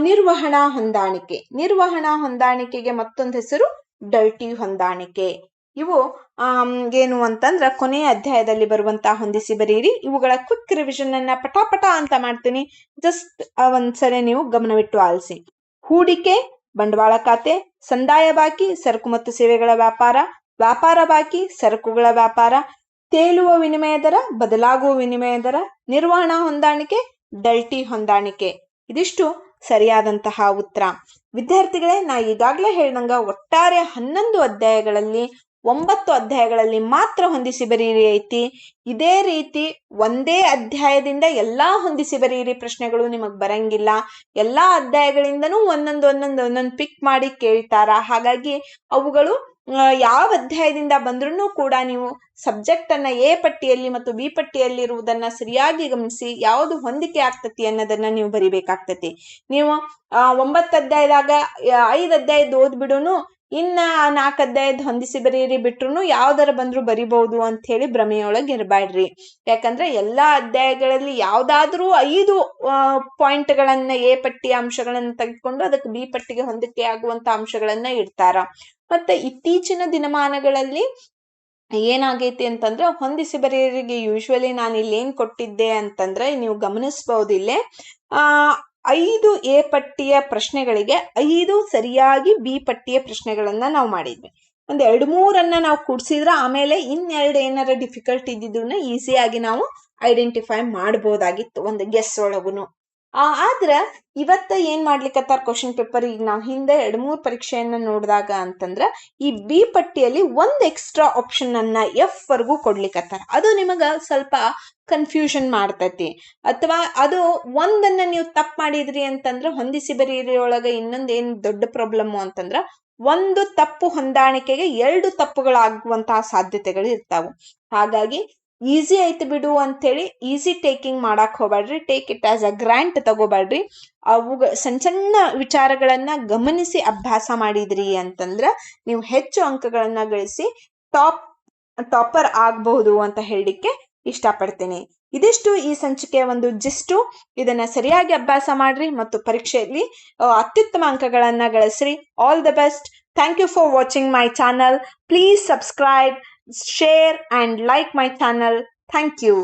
ನಿರ್ವಹಣಾ ಹೊಂದಾಣಿಕೆ. ನಿರ್ವಹಣಾ ಹೊಂದಾಣಿಕೆಗೆ ಮತ್ತೊಂದು ಹೆಸರು ಡರ್ಟಿ ಹೊಂದಾಣಿಕೆ. ಇವು ಏನು ಅಂತಂದ್ರ ಕೊನೆಯ ಅಧ್ಯಾಯದಲ್ಲಿ ಬರುವಂತಹ ಹೊಂದಿಸಿ ಬರೀರಿ. ಇವುಗಳ ಕ್ವಿಕ್ ರಿವಿಷನ್ ಅನ್ನ ಪಟಾಪಟ ಅಂತ ಮಾಡ್ತೀನಿ, ಜಸ್ಟ್ ಒಂದ್ಸರಿ ನೀವು ಗಮನವಿಟ್ಟು ಆಲಿಸಿ. ಹೂಡಿಕೆ ಬಂಡವಾಳ ಖಾತೆ, ಸಂದಾಯ ಬಾಕಿ ಸರಕು ಮತ್ತು ಸೇವೆಗಳ ವ್ಯಾಪಾರ, ವ್ಯಾಪಾರ ಬಾಕಿ ಸರಕುಗಳ ವ್ಯಾಪಾರ, ತೇಲುವ ವಿನಿಮಯ ದರ ಬದಲಾಗುವ ವಿನಿಮಯ ದರ, ನಿರ್ವಹಣಾ ಹೊಂದಾಣಿಕೆ, ಡಲ್ಟಿ ಹೊಂದಾಣಿಕೆ. ಇದಿಷ್ಟು ಸರಿಯಾದಂತಹ ಉತ್ತರ. ವಿದ್ಯಾರ್ಥಿಗಳೇ, ನಾ ಈಗಾಗಲೇ ಹೇಳ್ದಂಗ ಒಟ್ಟಾರೆ 11 ಅಧ್ಯಾಯಗಳಲ್ಲಿ 9 ಅಧ್ಯಾಯಗಳಲ್ಲಿ ಮಾತ್ರ ಹೊಂದಿಸಿ ಬರೀರಿ ಐತಿ. ಇದೇ ರೀತಿ ಒಂದೇ ಅಧ್ಯಾಯದಿಂದ ಎಲ್ಲಾ ಹೊಂದಿಸಿ ಬರೀರಿ ಪ್ರಶ್ನೆಗಳು ನಿಮಗ್ ಬರಂಗಿಲ್ಲ. ಎಲ್ಲಾ ಅಧ್ಯಾಯಗಳಿಂದನೂ ಒಂದೊಂದು ಪಿಕ್ ಮಾಡಿ ಕೇಳ್ತಾರ. ಹಾಗಾಗಿ ಅವುಗಳು ಯಾವ ಅಧ್ಯಾಯದಿಂದ ಬಂದ್ರೂ ಕೂಡ ನೀವು ಸಬ್ಜೆಕ್ಟ್ ಅನ್ನ ಎ ಪಟ್ಟಿಯಲ್ಲಿ ಮತ್ತು ಬಿ ಪಟ್ಟಿಯಲ್ಲಿ ಇರುವುದನ್ನ ಸರಿಯಾಗಿ ಗಮನಿಸಿ ಯಾವುದು ಹೊಂದಿಕೆ ಆಗ್ತತಿ ಅನ್ನೋದನ್ನ ನೀವು ಬರಿಬೇಕಾಗ್ತತಿ. ನೀವು 9 ಅಧ್ಯಾಯದಾಗ 5 ಅಧ್ಯಾಯದ ಓದ್ಬಿಡುನು ಇನ್ನ 4 ಅಧ್ಯಾಯದ ಹೊಂದಿಸಿ ಬರೀರಿ ಬಿಟ್ರು ಯಾವ್ದಾರ ಬಂದ್ರು ಬರಿಬಹುದು ಅಂತ ಹೇಳಿ ಭ್ರಮೆಯೊಳಗೆ ಇರಬೇಡ್ರಿ. ಯಾಕಂದ್ರೆ ಎಲ್ಲಾ ಅಧ್ಯಾಯಗಳಲ್ಲಿ ಯಾವ್ದಾದ್ರೂ 5 ಪಾಯಿಂಟ್ಗಳನ್ನ ಎ ಪಟ್ಟಿಯ ಅಂಶಗಳನ್ನ ತೆಗೆದುಕೊಂಡು ಅದಕ್ಕೆ ಬಿ ಪಟ್ಟಿಗೆ ಹೊಂದಿಕೆ ಆಗುವಂತ ಅಂಶಗಳನ್ನ ಇಡ್ತಾರ. ಮತ್ತೆ ಇತ್ತೀಚಿನ ದಿನಮಾನಗಳಲ್ಲಿ ಏನಾಗೈತಿ ಅಂತಂದ್ರೆ ಹೊಂದಿಸಿ ಬರೀರಿಗೆ ಯೂಶ್ವಲಿ ನಾನು ಇಲ್ಲಿ ಏನ್ ಕೊಟ್ಟಿದ್ದೆ ಅಂತಂದ್ರೆ ನೀವು ಗಮನಿಸಬಹುದು. ಇಲ್ಲೇ 5 ಎ ಪಟ್ಟಿಯ ಪ್ರಶ್ನೆಗಳಿಗೆ 5 ಸರಿಯಾಗಿ ಬಿ ಪಟ್ಟಿಯ ಪ್ರಶ್ನೆಗಳನ್ನ ನಾವು ಮಾಡಿದ್ವಿ. ಒಂದ್ 2-3 ನಾವು ಕೂಡ್ಸಿದ್ರ ಆಮೇಲೆ ಇನ್ನೆರಡು ಏನಾರ ಡಿಫಿಕಲ್ಟ್ ಇದ್ದಿದ್ದನ್ನ ಈಸಿಯಾಗಿ ನಾವು ಐಡೆಂಟಿಫೈ ಮಾಡಬಹುದಾಗಿತ್ತು ಒಂದು ಗೆಸ್ ಒಳಗುನು. ಆದ್ರ ಇವತ್ತ ಏನ್ ಮಾಡ್ಲಿಕ್ಕತ್ತಾರ ಕ್ವಶನ್ ಪೇಪರ್, ಈಗ ನಾವು ಹಿಂದೆ 2-3 ಪರೀಕ್ಷೆಯನ್ನ ನೋಡಿದಾಗ ಅಂತಂದ್ರ ಈ ಬಿ ಪಟ್ಟಿಯಲ್ಲಿ ಒಂದ್ ಎಕ್ಸ್ಟ್ರಾ ಆಪ್ಷನ್ ಅನ್ನ ಎಫ್ ವರ್ಗೂ ಕೊಡ್ಲಿಕ್ಕತ್ತಾರ. ಅದು ನಿಮಗ ಸ್ವಲ್ಪ ಕನ್ಫ್ಯೂಷನ್ ಮಾಡ್ತತಿ. ಅಥವಾ ಅದು ಒಂದನ್ನ ನೀವು ತಪ್ಪು ಮಾಡಿದ್ರಿ ಅಂತಂದ್ರ ಹೊಂದಿಸಿ ಬರೀರಿ ಒಳಗ ಇನ್ನೊಂದ್ ಏನ್ ದೊಡ್ಡ ಪ್ರಾಬ್ಲಮ್ ಅಂತಂದ್ರ ಒಂದು ತಪ್ಪು ಹೊಂದಾಣಿಕೆಗೆ 2 ತಪ್ಪುಗಳಾಗುವಂತಹ ಸಾಧ್ಯತೆಗಳು ಇರ್ತಾವು. ಹಾಗಾಗಿ ಈಸಿ ಐತಿ ಬಿಡು ಅಂತೇಳಿ ಈಸಿ ಟೇಕಿಂಗ್ ಮಾಡಕ್ ಹೋಗ್ಬೇಡ್ರಿ. Take it as a grant ತಗೋಬೇಡ್ರಿ. ಅವು ಸಣ್ಣ ವಿಚಾರಗಳನ್ನ ಗಮನಿಸಿ ಅಭ್ಯಾಸ ಮಾಡಿದ್ರಿ ಅಂತಂದ್ರ ನೀವು ಹೆಚ್ಚು ಅಂಕಗಳನ್ನ ಗಳಿಸಿ ಟಾಪರ್ ಆಗಬಹುದು ಅಂತ ಹೇಳಲಿಕ್ಕೆ ಇಷ್ಟಪಡ್ತೀನಿ. ಇದಿಷ್ಟು ಈ ಸಂಚಿಕೆಯ ಒಂದು ಜಿಸ್ಟು. ಇದನ್ನ ಸರಿಯಾಗಿ ಅಭ್ಯಾಸ ಮಾಡ್ರಿ ಮತ್ತು ಪರೀಕ್ಷೆಯಲ್ಲಿ ಅತ್ಯುತ್ತಮ ಅಂಕಗಳನ್ನ ಗಳಿಸ್ರಿ. All the best. Thank you for watching my channel. Please subscribe, share and like my channel. Thank you.